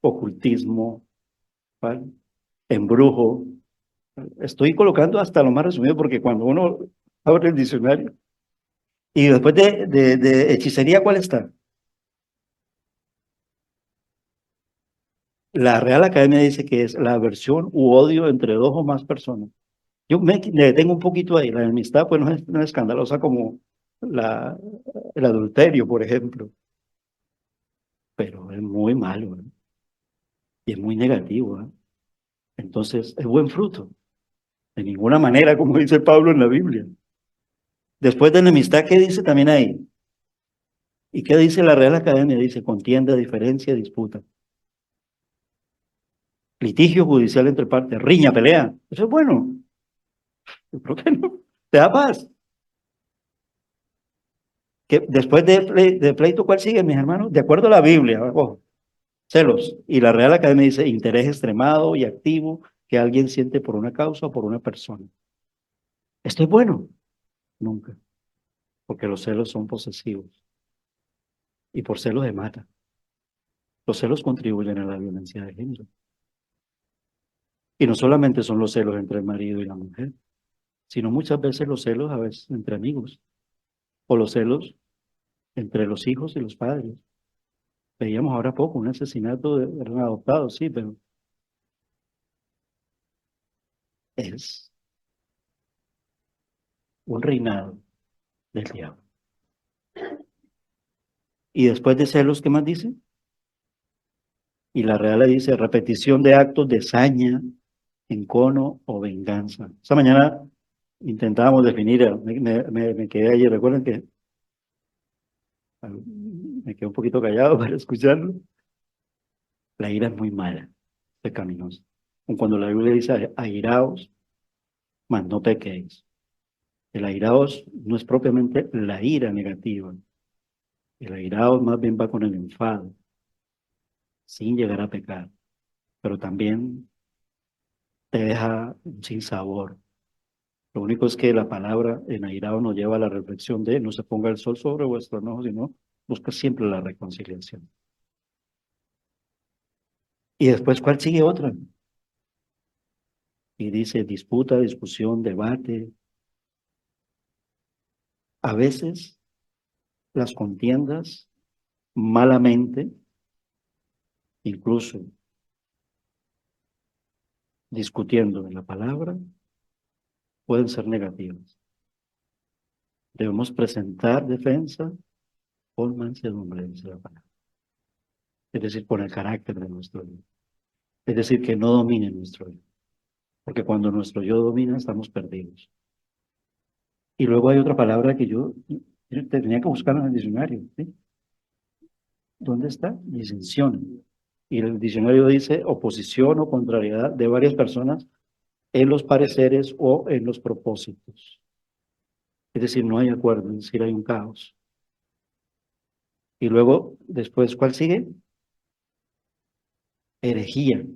Ocultismo, ¿vale? Embrujo. Estoy colocando hasta lo más resumido porque cuando uno abre el diccionario y después de hechicería, ¿cuál está? La Real Academia dice que es la aversión u odio entre dos o más personas. Yo me detengo un poquito ahí. La enemistad pues no es escandalosa como el adulterio, por ejemplo, pero es muy malo, ¿eh? Y es muy negativo, ¿eh? Entonces, es buen fruto. De ninguna manera, como dice Pablo en la Biblia. Después de enemistad, ¿qué dice también ahí? ¿Y qué dice la Real Academia? Dice contienda, diferencia, disputa. Litigio judicial entre partes, riña, pelea. Eso es bueno. Yo creo que no. Te da paz. Que después de pleito, ¿cuál sigue, mis hermanos? De acuerdo a la Biblia, ojo, celos. Y la Real Academia dice interés extremado y activo que alguien siente por una causa o por una persona. ¿Esto es bueno? Nunca. Porque los celos son posesivos. Y por celos se mata. Los celos contribuyen a la violencia de género. Y no solamente son los celos entre el marido y la mujer, sino muchas veces los celos a veces entre amigos. O los celos entre los hijos y los padres. Veíamos ahora poco un asesinato de un adoptado, sí, pero es un reinado del diablo. Y después de celos, ¿qué más dice? Y la Real le dice repetición de actos de saña, encono o venganza. Esta mañana intentábamos definir, me quedé allí, recuerden que me quedé un poquito callado para escucharlo. La ira es muy mala, pecaminosa. Cuando la Biblia dice airaos, mas no pequéis. El airaos no es propiamente la ira negativa. El airaos más bien va con el enfado, sin llegar a pecar, pero también te deja sin sabor. Lo único es que la palabra en airado nos lleva a la reflexión de no se ponga el sol sobre vuestro enojo, sino busca siempre la reconciliación. Y después, ¿cuál sigue otra? Y dice disputa, discusión, debate. A veces las contiendas malamente, incluso discutiendo en la palabra, pueden ser negativas. Debemos presentar defensa con mansedumbre, dice la palabra. Es decir, con el carácter de nuestro yo. Es decir, que no domine nuestro yo. Porque cuando nuestro yo domina, estamos perdidos. Y luego hay otra palabra que yo tenía que buscar en el diccionario, ¿sí? ¿Dónde está? Disensión. Y el diccionario dice oposición o contrariedad de varias personas en los pareceres o en los propósitos. Es decir, no hay acuerdo, es decir, hay un caos. Y luego, después, ¿cuál sigue? Herejía.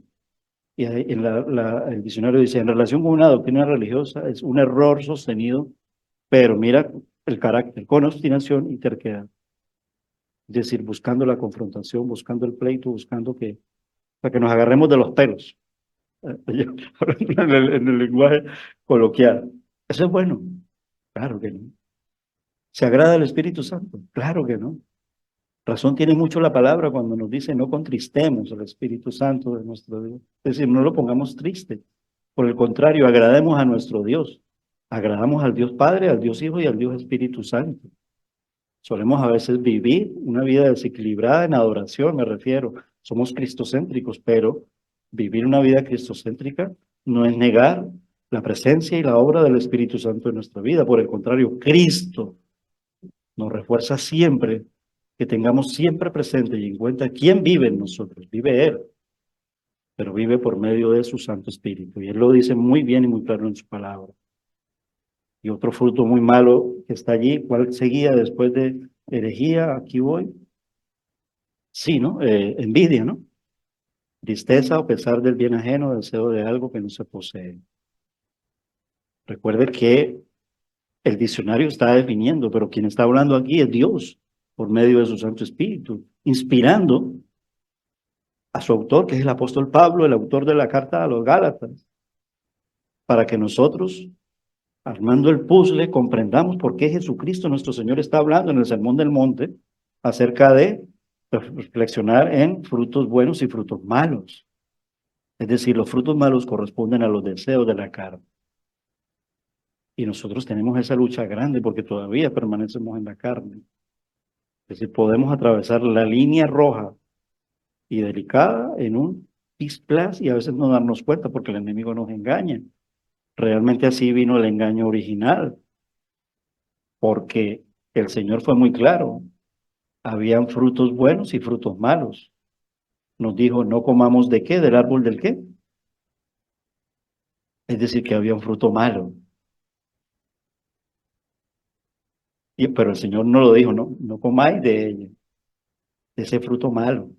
Y en el diccionario dice, en relación con una doctrina religiosa es un error sostenido, pero mira el carácter, con obstinación y terquedad. Es decir, buscando la confrontación, buscando el pleito, buscando para que nos agarremos de los pelos, en el lenguaje coloquial. Eso es bueno, claro que no. ¿Se agrada el Espíritu Santo? Claro que no. Razón tiene mucho la palabra cuando nos dice no contristemos al Espíritu Santo de nuestro Dios. Es decir, no lo pongamos triste. Por el contrario, agrademos a nuestro Dios. Agradamos al Dios Padre, al Dios Hijo y al Dios Espíritu Santo. Solemos a veces vivir una vida desequilibrada en adoración, me refiero. Somos cristocéntricos, pero vivir una vida cristocéntrica no es negar la presencia y la obra del Espíritu Santo en nuestra vida. Por el contrario, Cristo nos refuerza siempre que tengamos siempre presente y en cuenta quién vive en nosotros. Vive Él, pero vive por medio de su Santo Espíritu. Y Él lo dice muy bien y muy claro en su palabra. Y otro fruto muy malo que está allí, ¿cuál seguía después de herejía? Aquí voy. Sí, ¿no? Envidia, ¿no? Tristeza o pesar del bien ajeno, deseo de algo que no se posee. Recuerde que el diccionario está definiendo, pero quien está hablando aquí es Dios, por medio de su Santo Espíritu, inspirando a su autor, que es el apóstol Pablo, el autor de la carta a los Gálatas, para que nosotros, armando el puzzle, comprendamos por qué Jesucristo nuestro Señor está hablando en el Sermón del Monte acerca de reflexionar en frutos buenos y frutos malos. Es decir, los frutos malos corresponden a los deseos de la carne. Y nosotros tenemos esa lucha grande porque todavía permanecemos en la carne. Es decir, podemos atravesar la línea roja y delicada en un pisplas y a veces no darnos cuenta porque el enemigo nos engaña. Realmente así vino el engaño original, porque el Señor fue muy claro. Habían frutos buenos y frutos malos. Nos dijo, no comamos de qué, del árbol del qué. Es decir, que había un fruto malo. Pero el Señor no lo dijo, no, no comáis de ella, de ese fruto malo.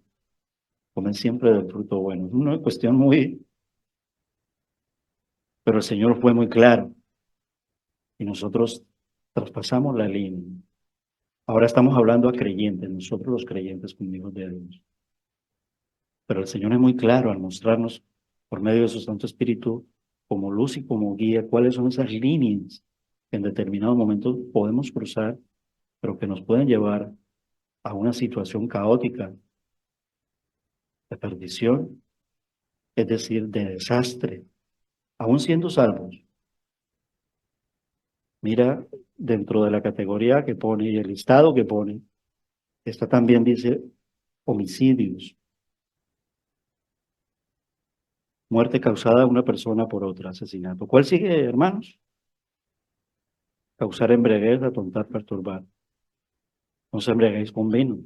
Comen siempre del fruto bueno. Es una cuestión muy, pero el Señor fue muy claro y nosotros traspasamos la línea. Ahora estamos hablando a creyentes, nosotros los creyentes como hijos de Dios. Pero el Señor es muy claro al mostrarnos por medio de su Santo Espíritu como luz y como guía cuáles son esas líneas que en determinados momentos podemos cruzar, pero que nos pueden llevar a una situación caótica de perdición, es decir, de desastre, aún siendo salvos. Mira, dentro de la categoría que pone y el listado que pone, esta también dice homicidios, muerte causada a una persona por otra, asesinato. ¿Cuál sigue, hermanos? Causar embriaguez, atontar, perturbar. No se embriaguéis con vino.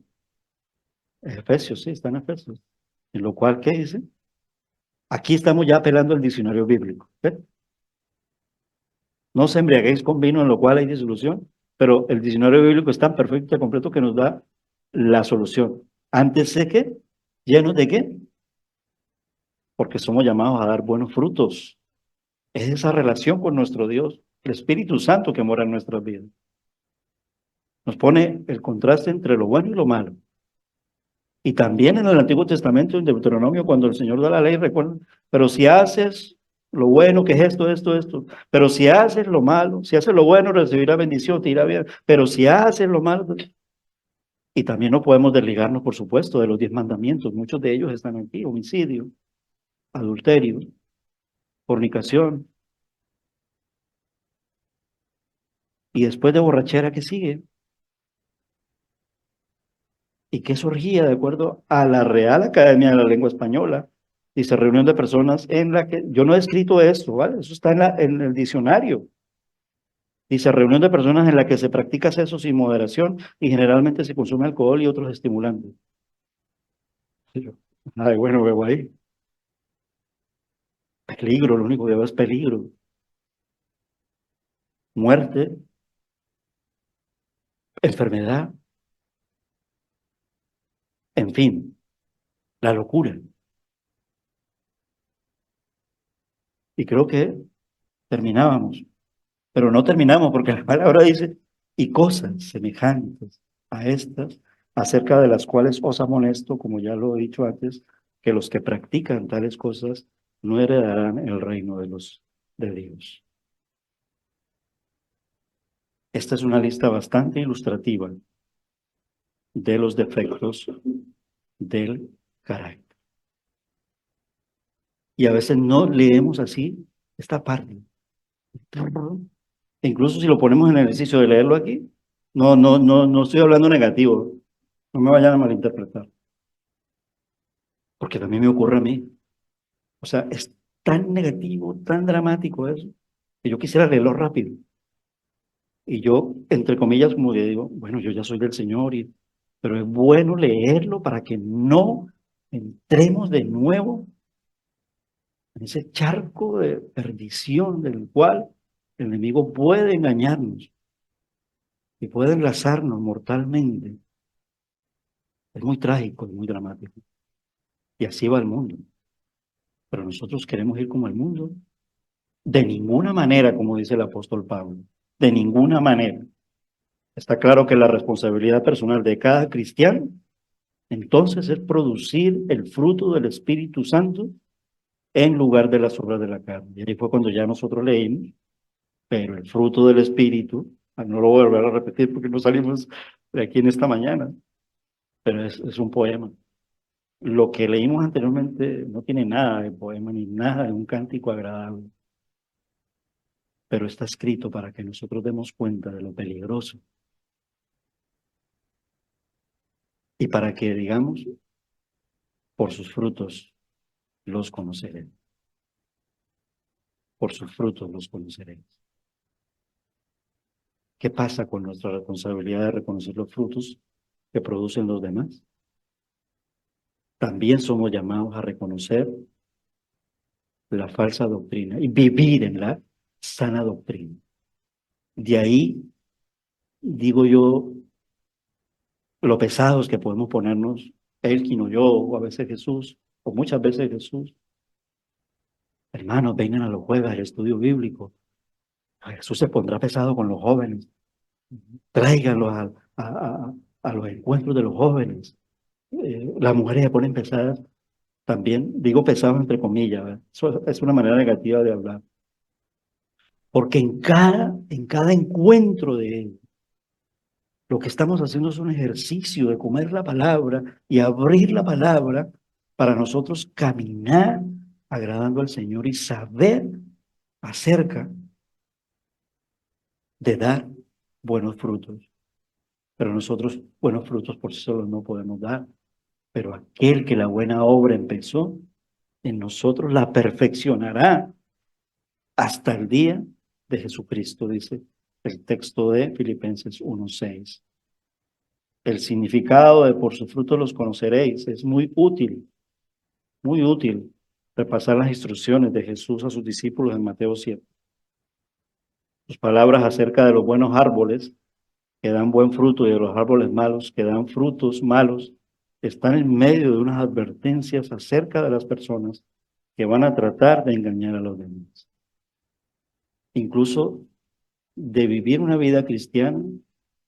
Efesios, sí, está en Efesios. En lo cual, ¿qué dice? Aquí estamos ya apelando al diccionario bíblico. ¿Ve? No se embriaguéis con vino, en lo cual hay disolución, pero el diccionario bíblico es tan perfecto y completo que nos da la solución. Antes de qué, llenos de qué, porque somos llamados a dar buenos frutos. Es esa relación con nuestro Dios, el Espíritu Santo que mora en nuestras vidas. Nos pone el contraste entre lo bueno y lo malo. Y también en el Antiguo Testamento, en Deuteronomio, cuando el Señor da la ley, recuerda, pero si haces lo bueno, que es esto, pero si haces lo malo, si haces lo bueno, recibirás bendición, te irá bien, pero si haces lo malo, y también no podemos desligarnos, por supuesto, de los 10 mandamientos, muchos de ellos están aquí: homicidio, adulterio, fornicación, y después de borrachera, ¿qué sigue? ¿Y qué surgía de acuerdo a la Real Academia de la Lengua Española? Dice, reunión de personas en la que, yo no he escrito esto, ¿vale? Eso está en el diccionario. Dice, reunión de personas en la que se practica sexo sin moderación y generalmente se consume alcohol y otros estimulantes. Y yo, ay, bueno, veo ahí. Peligro, lo único que veo es peligro. Muerte, enfermedad, en fin, la locura. Y creo que terminábamos. Pero no terminamos porque la palabra dice, y cosas semejantes a estas, acerca de las cuales os amonesto, como ya lo he dicho antes, que los que practican tales cosas no heredarán el reino de Dios. Esta es una lista bastante ilustrativa de los defectos del carácter. Y a veces no leemos así esta parte. Incluso si lo ponemos en el ejercicio de leerlo aquí, no estoy hablando negativo, no me vayan a malinterpretar, porque también me ocurre a mí. O sea, es tan negativo, tan dramático eso, que yo quisiera leerlo rápido. Y yo, entre comillas, como le digo, bueno, yo ya soy del Señor, pero es bueno leerlo para que no entremos de nuevo en ese charco de perdición del cual el enemigo puede engañarnos y puede enlazarnos mortalmente. Es muy trágico y muy dramático. Y así va el mundo. Pero nosotros queremos ir como el mundo. De ninguna manera, como dice el apóstol Pablo. De ninguna manera. Está claro que la responsabilidad personal de cada cristiano, entonces, es producir el fruto del Espíritu Santo en lugar de las obras de la carne. Y ahí fue cuando ya nosotros leímos, pero el fruto del Espíritu, no lo voy a volver a repetir porque no salimos de aquí en esta mañana, pero es un poema. Lo que leímos anteriormente no tiene nada de poema ni nada de un cántico agradable, pero está escrito para que nosotros demos cuenta de lo peligroso y para que digamos, por sus frutos los conoceré, por sus frutos los conoceréis. ¿Qué pasa con nuestra responsabilidad de reconocer los frutos que producen los demás? También somos llamados a reconocer la falsa doctrina y vivir en la sana doctrina. De ahí, digo yo, lo pesados que podemos ponernos, Elkin o yo, o a veces Jesús, o muchas veces Jesús. Hermanos, vengan a los jueves al estudio bíblico. Jesús se pondrá pesado con los jóvenes. Tráiganlos a los encuentros de los jóvenes. Las mujeres se ponen pesadas también, digo pesados entre comillas, ¿verdad? Eso es una manera negativa de hablar. Porque en cada encuentro de ellos, lo que estamos haciendo es un ejercicio de comer la palabra y abrir la palabra para nosotros caminar agradando al Señor y saber acerca de dar buenos frutos. Pero nosotros buenos frutos por sí solos no podemos dar. Pero aquel que la buena obra empezó en nosotros la perfeccionará hasta el día de Jesucristo, dice el texto de Filipenses 1:6. El significado de por sus frutos los conoceréis es muy útil repasar las instrucciones de Jesús a sus discípulos en Mateo 7. Sus palabras acerca de los buenos árboles que dan buen fruto y de los árboles malos que dan frutos malos están en medio de unas advertencias acerca de las personas que van a tratar de engañar a los demás. Incluso de vivir una vida cristiana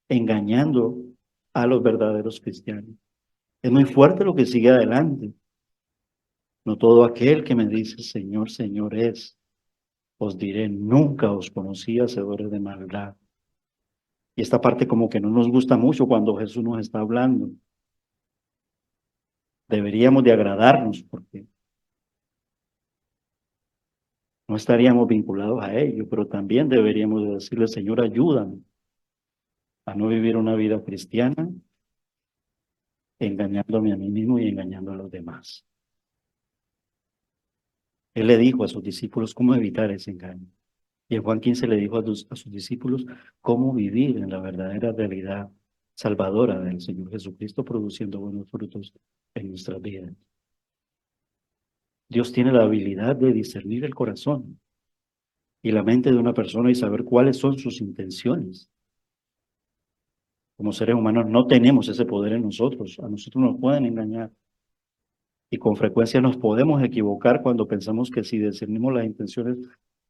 engañando a los verdaderos cristianos. Es muy fuerte lo que sigue adelante. No todo aquel que me dice, Señor, Señor es, os diré, nunca os conocí, hacedores de maldad. Y esta parte como que no nos gusta mucho cuando Jesús nos está hablando. Deberíamos de agradarnos porque no estaríamos vinculados a ello, pero también deberíamos de decirle, Señor, ayúdame a no vivir una vida cristiana engañándome a mí mismo y engañando a los demás. Él le dijo a sus discípulos cómo evitar ese engaño. Y en Juan 15 le dijo a sus discípulos cómo vivir en la verdadera realidad salvadora del Señor Jesucristo, produciendo buenos frutos en nuestras vidas. Dios tiene la habilidad de discernir el corazón y la mente de una persona y saber cuáles son sus intenciones. Como seres humanos no tenemos ese poder en nosotros. A nosotros nos pueden engañar. Y con frecuencia nos podemos equivocar cuando pensamos que si discernimos las intenciones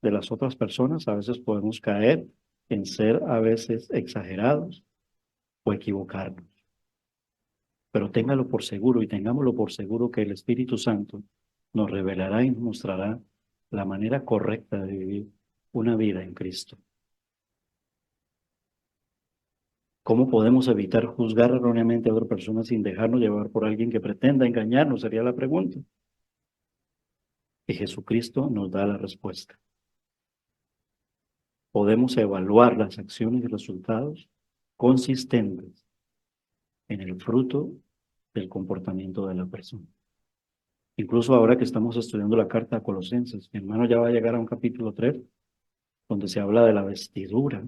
de las otras personas, a veces podemos caer en ser a veces exagerados o equivocarnos. Pero téngalo por seguro y tengámoslo por seguro que el Espíritu Santo nos revelará y nos mostrará la manera correcta de vivir una vida en Cristo. ¿Cómo podemos evitar juzgar erróneamente a otra persona sin dejarnos llevar por alguien que pretenda engañarnos? Sería la pregunta. Y Jesucristo nos da la respuesta. Podemos evaluar las acciones y resultados consistentes en el fruto del comportamiento de la persona. Incluso ahora que estamos estudiando la carta a Colosenses, mi hermano ya va a llegar a un capítulo 3, donde se habla de la vestidura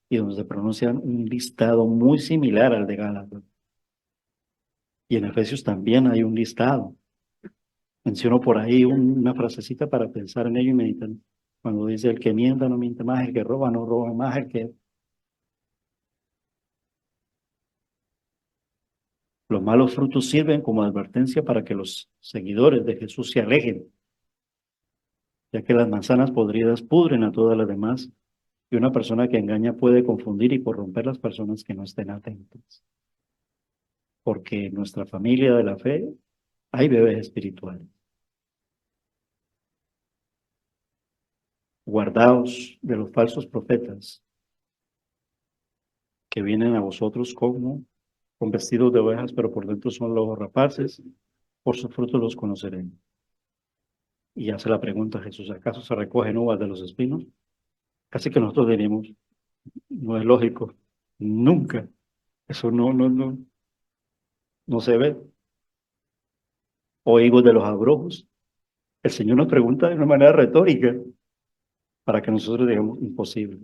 y donde se pronuncia un listado muy similar al de Gálatas. Y en Efesios también hay un listado. Menciono por ahí una frasecita para pensar en ello y meditar. Cuando dice: el que mienta no miente más, el que roba no roba más, el que... Los malos frutos sirven como advertencia para que los seguidores de Jesús se alejen, ya que las manzanas podridas pudren a todas las demás, y una persona que engaña puede confundir y corromper las personas que no estén atentas. Porque en nuestra familia de la fe hay bebés espirituales. Guardaos de los falsos profetas que vienen a vosotros como con vestidos de ovejas, pero por dentro son lobos rapaces. Por sus frutos los conocerán. Y hace la pregunta a Jesús: ¿acaso se recogen uvas de los espinos? Casi que nosotros diríamos: no es lógico, nunca. Eso no se ve. O higos de los abrojos. El Señor nos pregunta de una manera retórica para que nosotros digamos: imposible.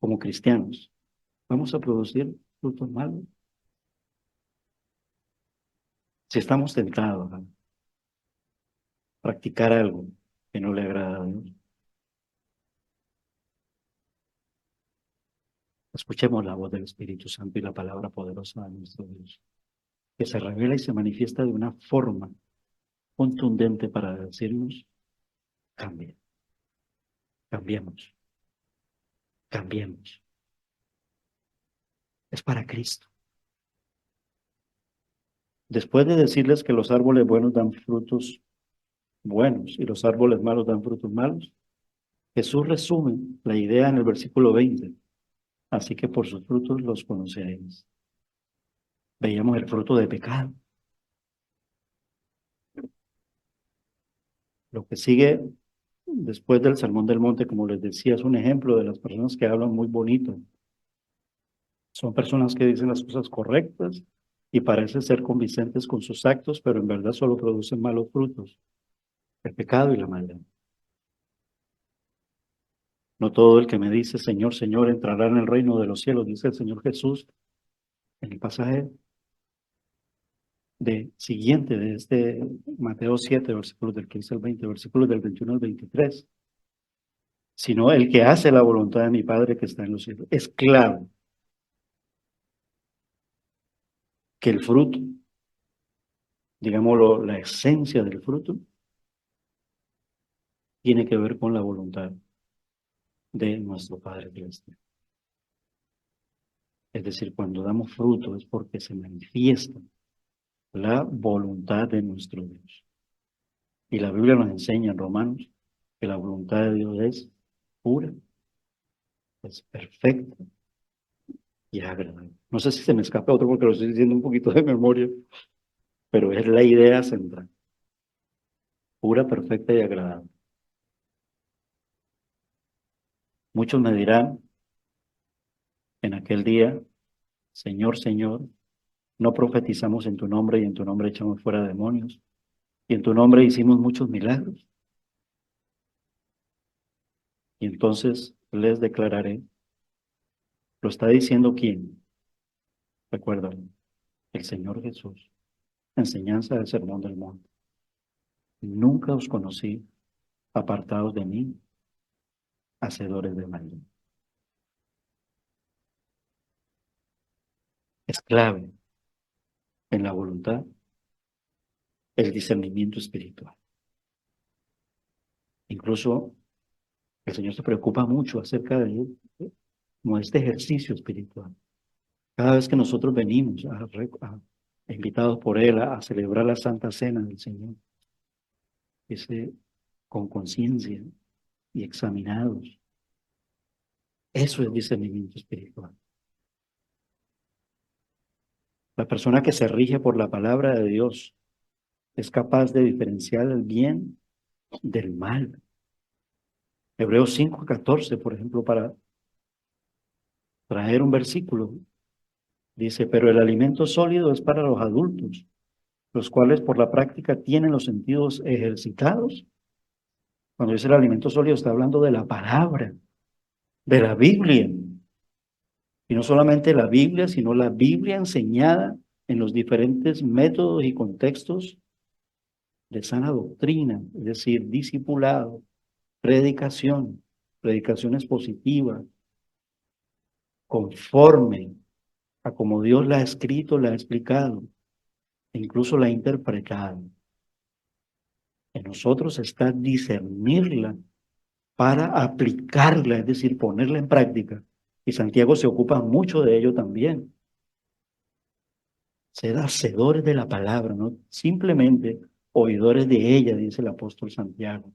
Como cristianos, ¿vamos a producir frutos malos? Si estamos tentados a practicar algo que no le agrada a Dios, escuchemos la voz del Espíritu Santo y la palabra poderosa de nuestro Dios, que se revela y se manifiesta de una forma contundente para decirnos: cambien, cambiemos, cambiemos. Es para Cristo. Después de decirles que los árboles buenos dan frutos buenos y los árboles malos dan frutos malos, Jesús resume la idea en el versículo 20. Así que por sus frutos los conoceréis. Veíamos el fruto de pecado. Lo que sigue después del Sermón del Monte, como les decía, es un ejemplo de las personas que hablan muy bonito. Son personas que dicen las cosas correctas y parecen ser convincentes con sus actos, pero en verdad solo producen malos frutos: el pecado y la maldad. No todo el que me dice Señor, Señor entrará en el reino de los cielos, dice el Señor Jesús en el pasaje siguiente de este Mateo 7, versículos del 15 al 20, versículos del 21 al 23, sino el que hace la voluntad de mi Padre que está en los cielos. Es claro que el fruto, digámoslo, la esencia del fruto, tiene que ver con la voluntad de nuestro Padre Celestial. Es decir, cuando damos fruto es porque se manifiesta la voluntad de nuestro Dios. Y la Biblia nos enseña en Romanos que la voluntad de Dios es pura, es perfecta y agradable. No sé si se me escapa otro porque lo estoy diciendo un poquito de memoria, pero es la idea central: pura, perfecta y agradable. Muchos me dirán en aquel día: Señor, Señor, no profetizamos en tu nombre y en tu nombre echamos fuera demonios y en tu nombre hicimos muchos milagros. Y entonces les declararé: ¿lo está diciendo quién? Recuerdan, el Señor Jesús. Enseñanza del Sermón del Monte: nunca os conocí, apartados de mí, hacedores de maldad. Es clave en la voluntad el discernimiento espiritual. Incluso el Señor se preocupa mucho acerca de él, como este ejercicio espiritual. Cada vez que nosotros venimos invitados por Él a celebrar la Santa Cena del Señor, ese, con conciencia y examinados, eso es discernimiento espiritual. La persona que se rige por la palabra de Dios es capaz de diferenciar el bien del mal. Hebreos 5:14, por ejemplo, para traer un versículo, dice, pero el alimento sólido es para los adultos, los cuales por la práctica tienen los sentidos ejercitados. Cuando dice el alimento sólido, está hablando de la palabra, de la Biblia. Y no solamente la Biblia, sino la Biblia enseñada en los diferentes métodos y contextos de sana doctrina, es decir, discipulado, predicación, predicaciones positivas, conforme a como Dios la ha escrito, la ha explicado, e incluso la ha interpretado. En nosotros está discernirla para aplicarla, es decir, ponerla en práctica. Y Santiago se ocupa mucho de ello también. Ser hacedores de la palabra, no simplemente oidores de ella, dice el apóstol Santiago.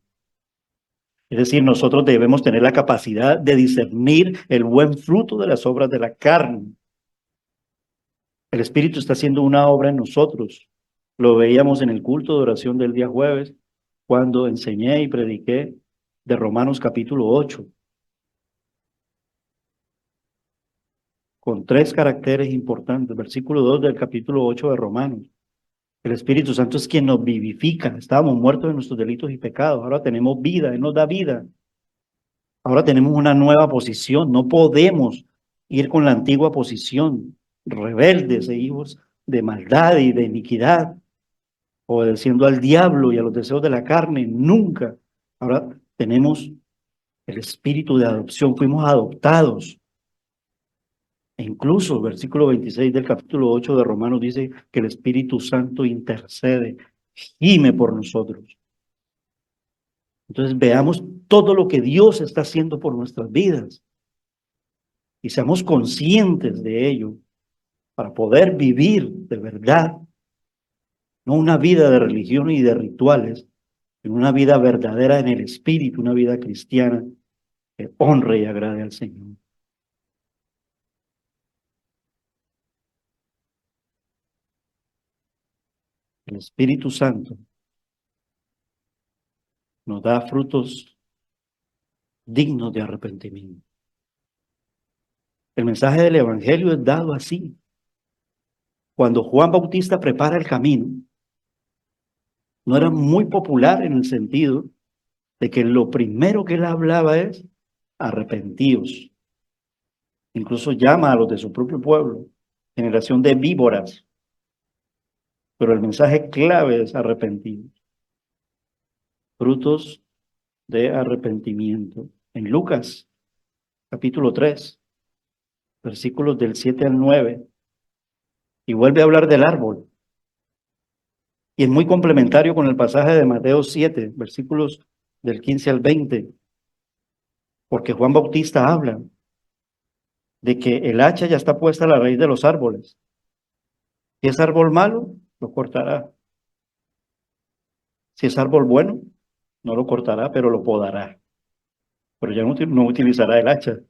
Es decir, nosotros debemos tener la capacidad de discernir el buen fruto de las obras de la carne. El Espíritu está haciendo una obra en nosotros. Lo veíamos en el culto de oración del día jueves, cuando enseñé y prediqué de Romanos capítulo 8, con 3 caracteres importantes. Versículo 2 del capítulo 8 de Romanos. El Espíritu Santo es quien nos vivifica. Estábamos muertos en nuestros delitos y pecados. Ahora tenemos vida, Él nos da vida. Ahora tenemos una nueva posición. No podemos ir con la antigua posición, rebeldes e hijos de maldad y de iniquidad, obedeciendo al diablo y a los deseos de la carne. Nunca. Ahora tenemos el espíritu de adopción. Fuimos adoptados. E incluso el versículo 26 del capítulo 8 de Romanos dice que el Espíritu Santo intercede, gime por nosotros. Entonces veamos todo lo que Dios está haciendo por nuestras vidas y seamos conscientes de ello para poder vivir de verdad, no una vida de religión y de rituales, sino una vida verdadera en el Espíritu, una vida cristiana que honre y agrade al Señor. El Espíritu Santo nos da frutos dignos de arrepentimiento. El mensaje del Evangelio es dado así. Cuando Juan Bautista prepara el camino, no era muy popular en el sentido de que lo primero que él hablaba es arrepentíos. Incluso llama a los de su propio pueblo, generación de víboras. Pero el mensaje clave es arrepentidos. Frutos de arrepentimiento. En Lucas, capítulo 3, versículos del 7 al 9, y vuelve a hablar del árbol. Y es muy complementario con el pasaje de Mateo 7, versículos del 15 al 20, porque Juan Bautista habla de que el hacha ya está puesta a la raíz de los árboles. Si es árbol malo, lo cortará. Si es árbol bueno, no lo cortará, pero lo podará. Pero ya no utilizará el hacha.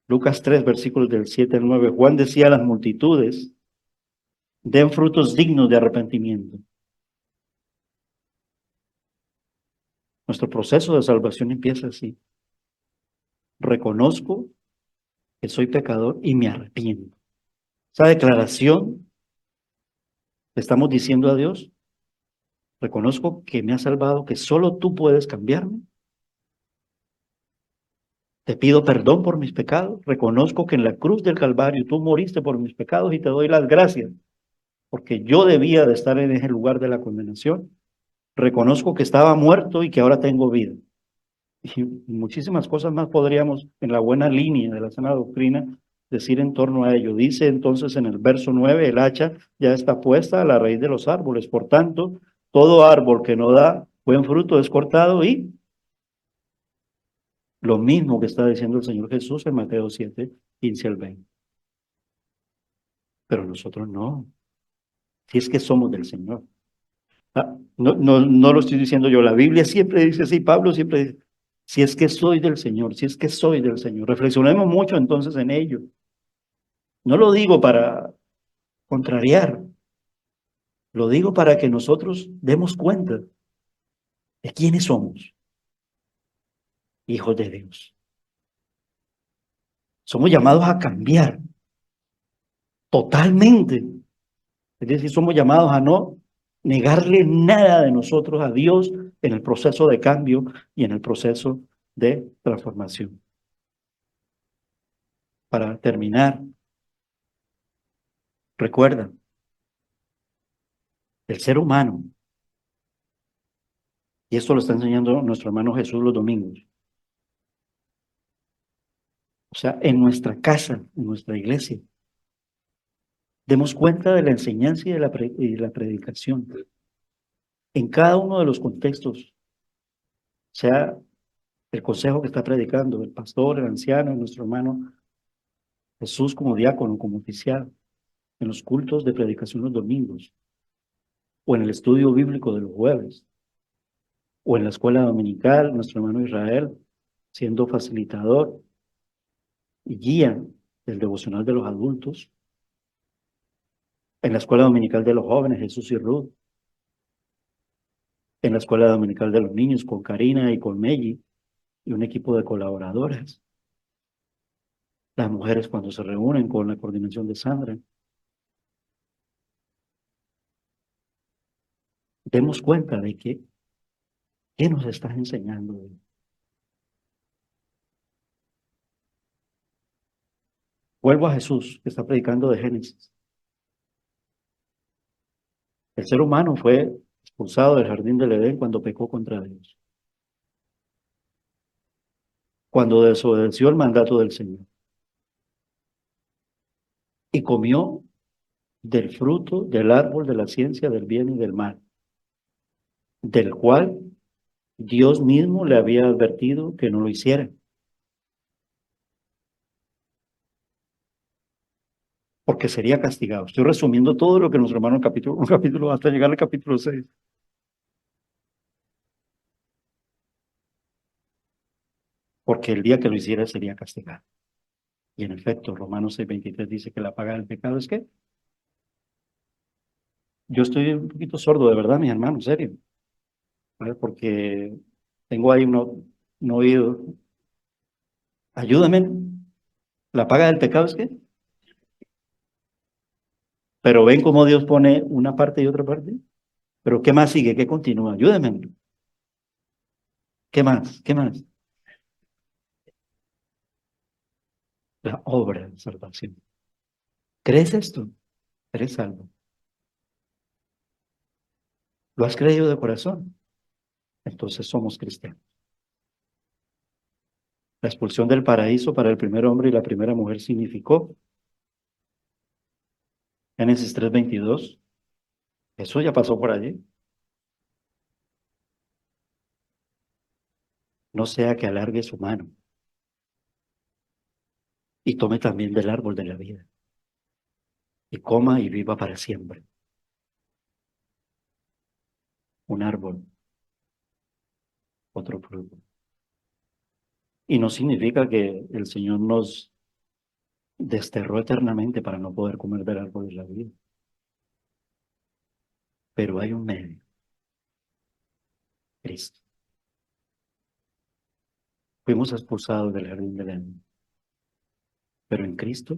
Lucas 3, versículos del 7 al 9. Juan decía a las multitudes, den frutos dignos de arrepentimiento. Nuestro proceso de salvación empieza así. Reconozco que soy pecador y me arrepiento. Esa declaración le estamos diciendo a Dios, reconozco que me has salvado, que solo tú puedes cambiarme. Te pido perdón por mis pecados. Reconozco que en la cruz del Calvario tú moriste por mis pecados y te doy las gracias, porque yo debía de estar en ese lugar de la condenación. Reconozco que estaba muerto y que ahora tengo vida. Y muchísimas cosas más podríamos, en la buena línea de la sana doctrina, decir en torno a ello. Dice entonces en el verso 9, el hacha ya está puesta a la raíz de los árboles. Por tanto, todo árbol que no da buen fruto es cortado y lo mismo que está diciendo el Señor Jesús en Mateo 7, 15 al 20. Pero nosotros no, si es que somos del Señor. No lo estoy diciendo yo, la Biblia siempre dice así, Pablo siempre dice, si es que soy del Señor, si es que soy del Señor. Reflexionemos mucho entonces en ello. No lo digo para contrariar, lo digo para que nosotros demos cuenta de quiénes somos, hijos de Dios. Somos llamados a cambiar totalmente. Es decir, somos llamados a no negarle nada de nosotros a Dios en el proceso de cambio y en el proceso de transformación. Para terminar, recuerda, el ser humano, y esto lo está enseñando nuestro hermano Jesús los domingos, o sea, en nuestra casa, en nuestra iglesia, demos cuenta de la enseñanza y la predicación en cada uno de los contextos, sea el consejo que está predicando el pastor, el anciano, nuestro hermano Jesús como diácono, como oficial, en los cultos de predicación los domingos, o en el estudio bíblico de los jueves, o en la escuela dominical, nuestro hermano Israel, siendo facilitador y guía del devocional de los adultos, en la escuela dominical de los jóvenes, Jesús y Ruth, en la escuela dominical de los niños, con Karina y con Melly, y un equipo de colaboradoras, las mujeres cuando se reúnen con la coordinación de Sandra. Demos cuenta de que, ¿qué nos estás enseñando? Vuelvo a Jesús, que está predicando de Génesis. El ser humano fue expulsado del jardín del Edén cuando pecó contra Dios, cuando desobedeció el mandato del Señor y comió del fruto del árbol de la ciencia del bien y del mal, del cual Dios mismo le había advertido que no lo hiciera, porque sería castigado. Estoy resumiendo todo lo que nuestro hermano capítulo, un capítulo hasta llegar al capítulo 6. Porque el día que lo hiciera sería castigado. Y en efecto, Romanos 6:23 dice que la paga del pecado es que yo estoy un poquito sordo, de verdad, mis hermanos, serio, ¿vale? Porque tengo ahí un oído. Ayúdame, la paga del pecado es que, pero ven cómo Dios pone una parte y otra parte. Pero ¿qué más sigue? ¿Qué continúa? Ayúdame. ¿Qué más? ¿Qué más? La obra de salvación. ¿Crees esto? Eres salvo. ¿Lo has creído de corazón? Entonces somos cristianos. La expulsión del paraíso para el primer hombre y la primera mujer significó, Génesis 3:22, eso ya pasó por allí. No sea que alargue su mano y tome también del árbol de la vida y coma y viva para siempre. Un árbol, otro fruto. Y no significa que el Señor nos desterró eternamente para no poder comer del árbol de la vida. Pero hay un medio, Cristo. Fuimos expulsados del jardín del Edén, pero en Cristo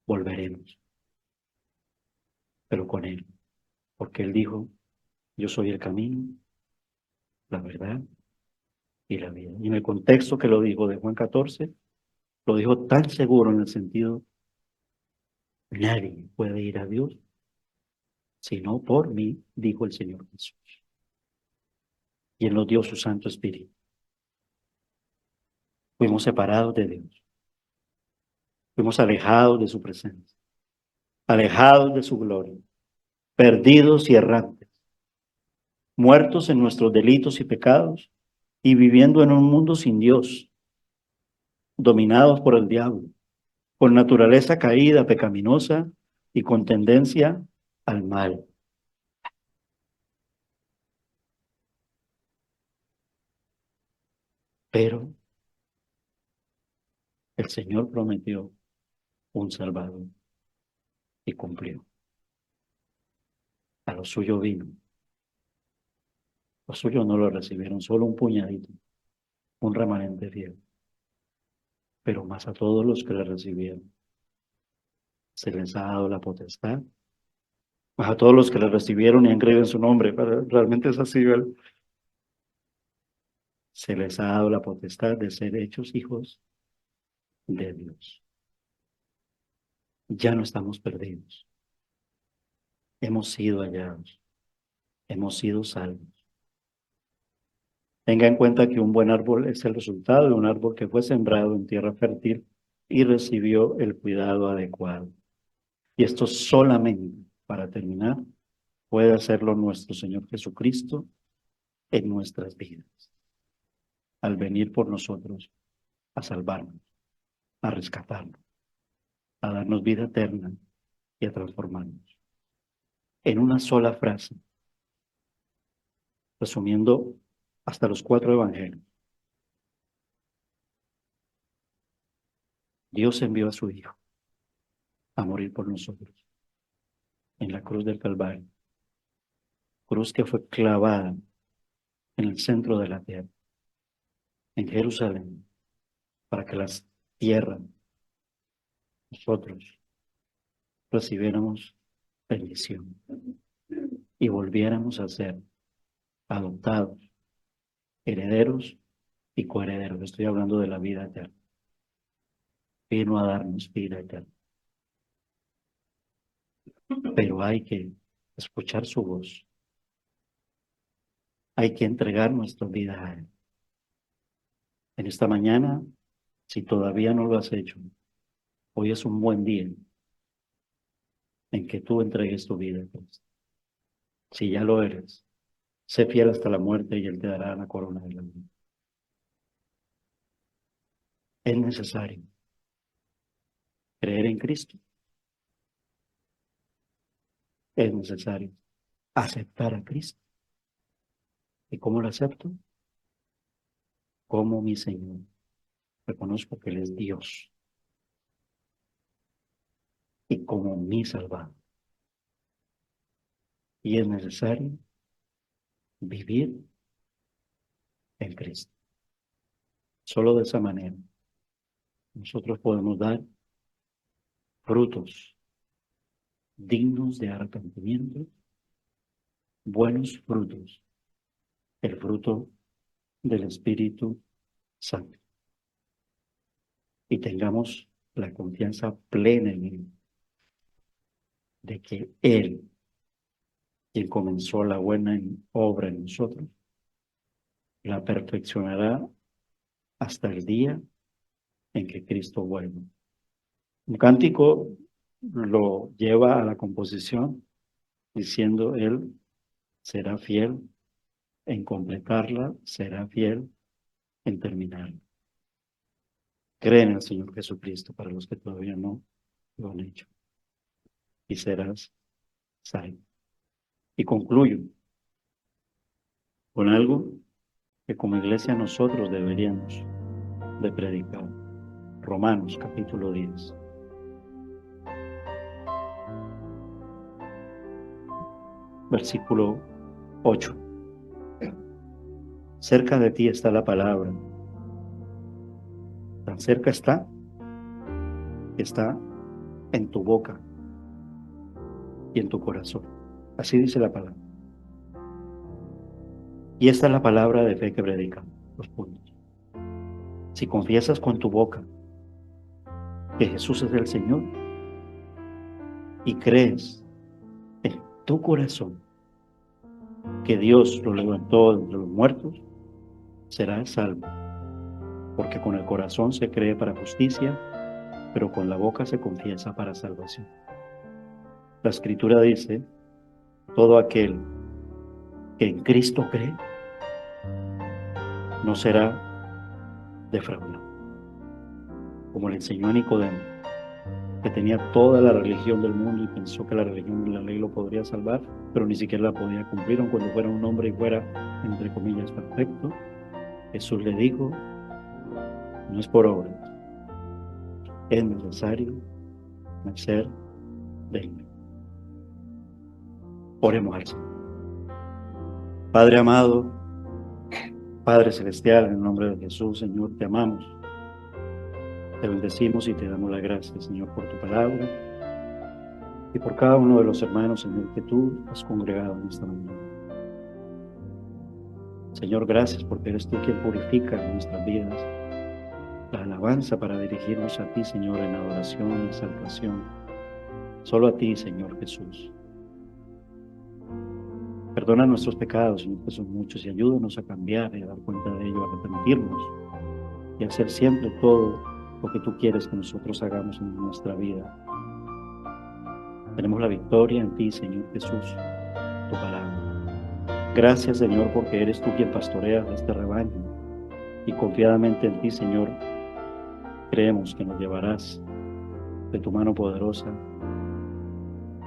volveremos, pero con Él, porque Él dijo, yo soy el camino, la verdad y la vida. Y en el contexto que lo dijo de Juan 14, lo dijo tan seguro en el sentido, nadie puede ir a Dios sino por mí, dijo el Señor Jesús. Y Él nos dio su Santo Espíritu. Fuimos separados de Dios, fuimos alejados de su presencia, alejados de su gloria, perdidos y errantes, muertos en nuestros delitos y pecados y viviendo en un mundo sin Dios, dominados por el diablo, con naturaleza caída, pecaminosa y con tendencia al mal. Pero el Señor prometió un Salvador, y cumplió. A lo suyo vino. Los suyos no lo recibieron, solo un puñadito, un remanente fiel. Pero más a todos los que le recibieron, se les ha dado la potestad. Más a todos los que le recibieron y han creído en su nombre, pero realmente es así, ¿verdad? Se les ha dado la potestad de ser hechos hijos de Dios. Ya no estamos perdidos. Hemos sido hallados. Hemos sido salvos. Tenga en cuenta que un buen árbol es el resultado de un árbol que fue sembrado en tierra fértil y recibió el cuidado adecuado. Y esto solamente, para terminar, puede hacerlo nuestro Señor Jesucristo en nuestras vidas, al venir por nosotros a salvarnos, a rescatarnos, a darnos vida eterna y a transformarnos. En una sola frase, resumiendo hasta los 4 evangelios, Dios envió a su Hijo a morir por nosotros en la cruz del Calvario, cruz que fue clavada en el centro de la tierra, en Jerusalén, para que las tierras, nosotros, recibiéramos bendición y volviéramos a ser adoptados, herederos y coherederos. Estoy hablando de la vida eterna. Vino a darnos vida eterna. Pero hay que escuchar su voz. Hay que entregar nuestra vida a Él. En esta mañana, si todavía no lo has hecho, hoy es un buen día en que tú entregues tu vida a Cristo. Si ya lo eres, sé fiel hasta la muerte y Él te dará la corona de la vida. Es necesario creer en Cristo. Es necesario aceptar a Cristo. ¿Y cómo lo acepto? Como mi Señor. Reconozco que Él es Dios. Y como mi Salvador. Y es necesario vivir en Cristo. Solo de esa manera nosotros podemos dar frutos dignos de arrepentimiento, buenos frutos, el fruto del Espíritu Santo. Y tengamos la confianza plena en Él, de que Él, quien comenzó la buena obra en nosotros, la perfeccionará hasta el día en que Cristo vuelva. Un cántico lo lleva a la composición diciendo: Él será fiel en completarla, será fiel en terminarla. Creen en el Señor Jesucristo para los que todavía no lo han hecho. Y serás salvo. Y concluyo con algo que como iglesia nosotros deberíamos de predicar. Romanos capítulo 10. Versículo 8. Cerca de ti está la palabra. Tan cerca está que está en tu boca y en tu corazón. Así dice la palabra. Y esta es la palabra de fe que predicamos. Los puntos. Si confiesas con tu boca que Jesús es el Señor y crees en tu corazón que Dios lo levantó de entre los muertos, serás salvo. Porque con el corazón se cree para justicia, pero con la boca se confiesa para salvación. La Escritura dice: todo aquel que en Cristo cree no será defraudado. Como le enseñó a Nicodemo, que tenía toda la religión del mundo y pensó que la religión de la ley lo podría salvar, pero ni siquiera la podía cumplir, aun cuando fuera un hombre y fuera, entre comillas, perfecto. Jesús le dijo: no es por obras, es necesario permanecer digno. Oremos al Señor. Padre amado, Padre celestial, en el nombre de Jesús, Señor, te amamos. Te bendecimos y te damos la gracia, Señor, por tu palabra y por cada uno de los hermanos, Señor, que tú has congregado en esta mañana. Señor, gracias porque eres tú quien purifica nuestras vidas. La alabanza para dirigirnos a ti, Señor, en adoración y exaltación. Solo a ti, Señor Jesús. Perdona nuestros pecados, Señor, que son muchos, y ayúdanos a cambiar y a dar cuenta de ello, a arrepentirnos y a hacer siempre todo lo que tú quieres que nosotros hagamos en nuestra vida. Tenemos la victoria en ti, Señor Jesús, tu palabra. Gracias, Señor, porque eres tú quien pastoreas este rebaño, y confiadamente en ti, Señor, creemos que nos llevarás de tu mano poderosa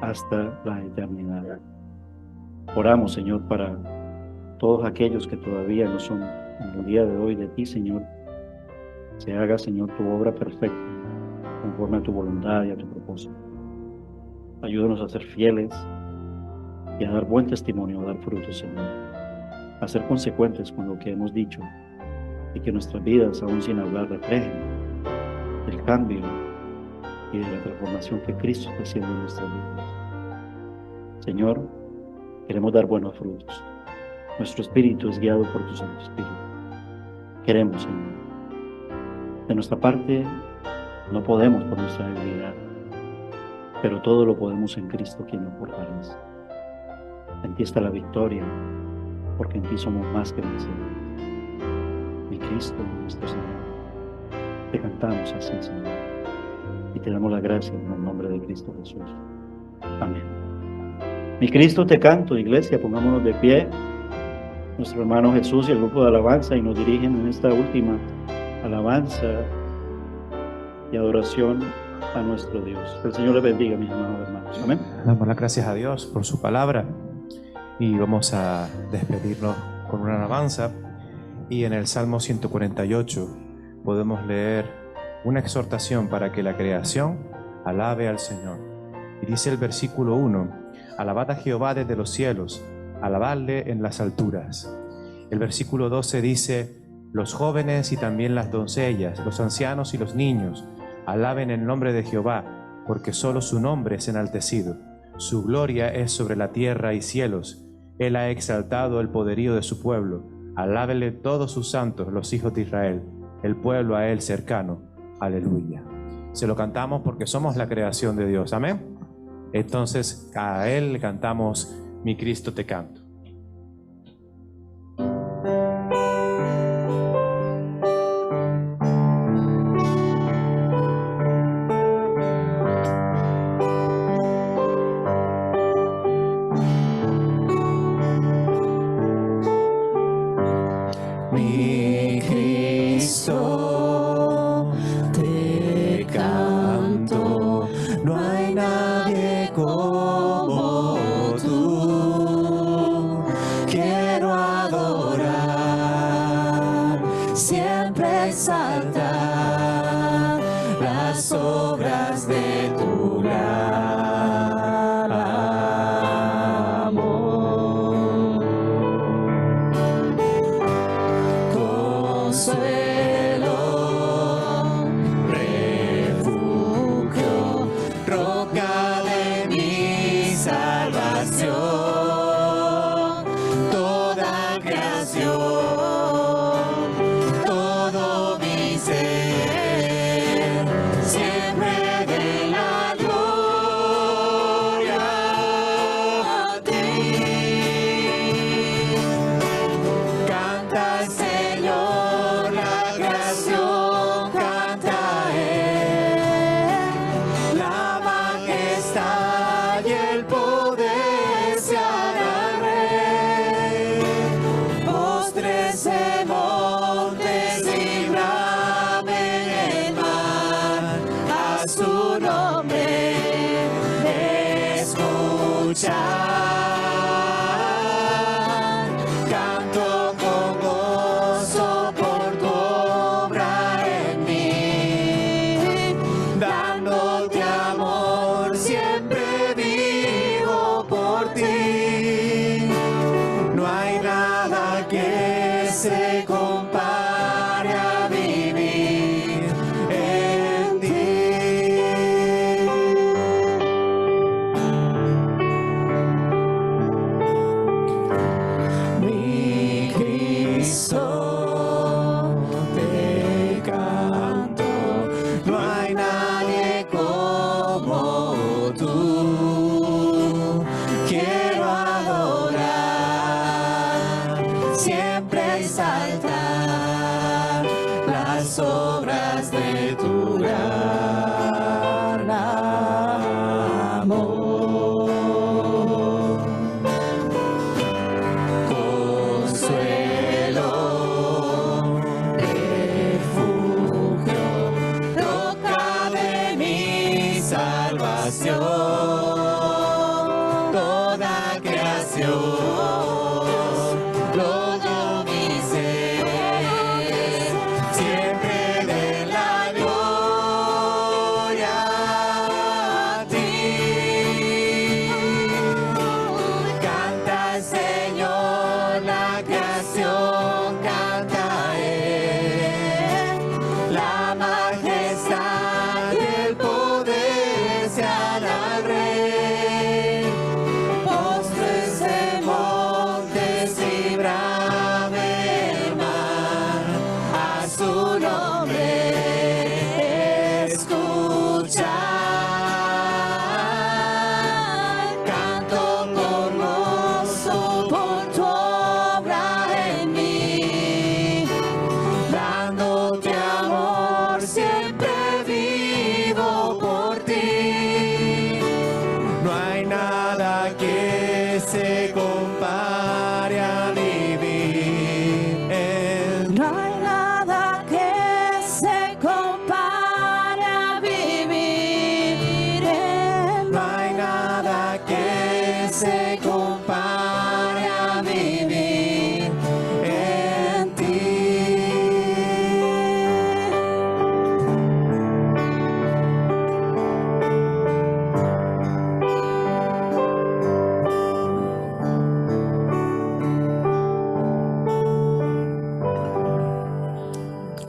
hasta la eternidad. Oramos, Señor, para todos aquellos que todavía no son en el día de hoy de ti, Señor. Se haga, Señor, tu obra perfecta, conforme a tu voluntad y a tu propósito. Ayúdanos a ser fieles y a dar buen testimonio, a dar frutos, Señor. A ser consecuentes con lo que hemos dicho y que nuestras vidas, aún sin hablar, reflejen el cambio y de la transformación que Cristo está haciendo en nuestras vidas. Señor, queremos dar buenos frutos. Nuestro espíritu es guiado por tu Santo Espíritu. Queremos, Señor. De nuestra parte, no podemos por nuestra debilidad, pero todo lo podemos en Cristo, quien nos fortalece. En ti está la victoria, porque en ti somos más que vencedores. Mi Cristo, nuestro Señor. Te cantamos así, Señor, y te damos la gracia en el nombre de Cristo Jesús. Amén. Mi Cristo te canto, iglesia, pongámonos de pie. Nuestro hermano Jesús y el grupo de alabanza y nos dirigen en esta última alabanza y adoración a nuestro Dios. El Señor les bendiga, mis amados hermanos. Amén. Damos las gracias a Dios por su palabra y vamos a despedirnos con una alabanza. Y en el Salmo 148 podemos leer una exhortación para que la creación alabe al Señor. Y dice el versículo 1: alabad a Jehová desde los cielos, alabadle en las alturas. El versículo 12 dice: los jóvenes y también las doncellas, los ancianos y los niños, alaben el nombre de Jehová, porque solo su nombre es enaltecido. Su gloria es sobre la tierra y cielos. Él ha exaltado el poderío de su pueblo. Alábenle todos sus santos, los hijos de Israel, el pueblo a él cercano. Aleluya. Se lo cantamos porque somos la creación de Dios. Amén. Entonces a él le cantamos: mi Cristo te canto. Mi Cristo te canto, no hay nadie como tú. Quiero adorar, siempre exaltar las obras de tu gran amor. Consuelo, refugio, roca de mi salvación, toda creación, todo mi ser, siempre de la gloria a ti. Canta el Señor, la creación canta a Él, la majestad y el poder se hará rey. Póstrense montes y bramen el mar, a su nombre escuchar. Canto con gozo las obras de tu gran amor. Consuelo, refugio, roca de mi salvación, toda creación.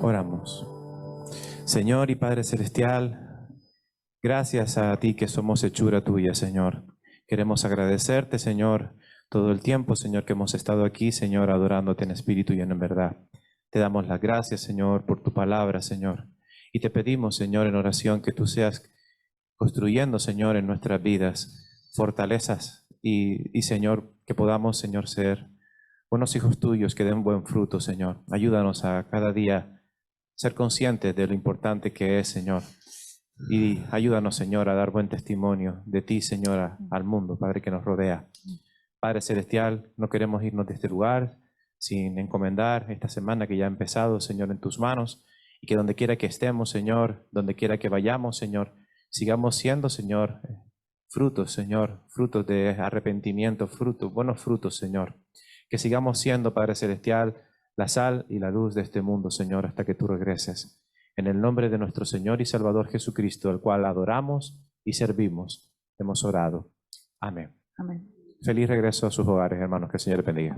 Oramos. Señor y Padre Celestial, gracias a ti que somos hechura tuya, Señor. Queremos agradecerte, Señor, todo el tiempo, Señor, que hemos estado aquí, Señor, adorándote en espíritu y en verdad. Te damos las gracias, Señor, por tu palabra, Señor. Y te pedimos, Señor, en oración que tú seas construyendo, Señor, en nuestras vidas fortalezas y Señor, que podamos, Señor, ser buenos hijos tuyos que den buen fruto, Señor. Ayúdanos a cada día ser conscientes de lo importante que es, Señor. Y ayúdanos, Señor, a dar buen testimonio de ti, Señor, al mundo, Padre, que nos rodea. Padre Celestial, no queremos irnos de este lugar sin encomendar esta semana que ya ha empezado, Señor, en tus manos. Y que donde quiera que estemos, Señor, donde quiera que vayamos, Señor, sigamos siendo, Señor, frutos, Señor, frutos de arrepentimiento, frutos, buenos frutos, Señor. Que sigamos siendo, Padre Celestial, la sal y la luz de este mundo, Señor, hasta que tú regreses. En el nombre de nuestro Señor y Salvador Jesucristo, al cual adoramos y servimos, hemos orado. Amén. Amén. Feliz regreso a sus hogares, hermanos. Que el Señor les bendiga.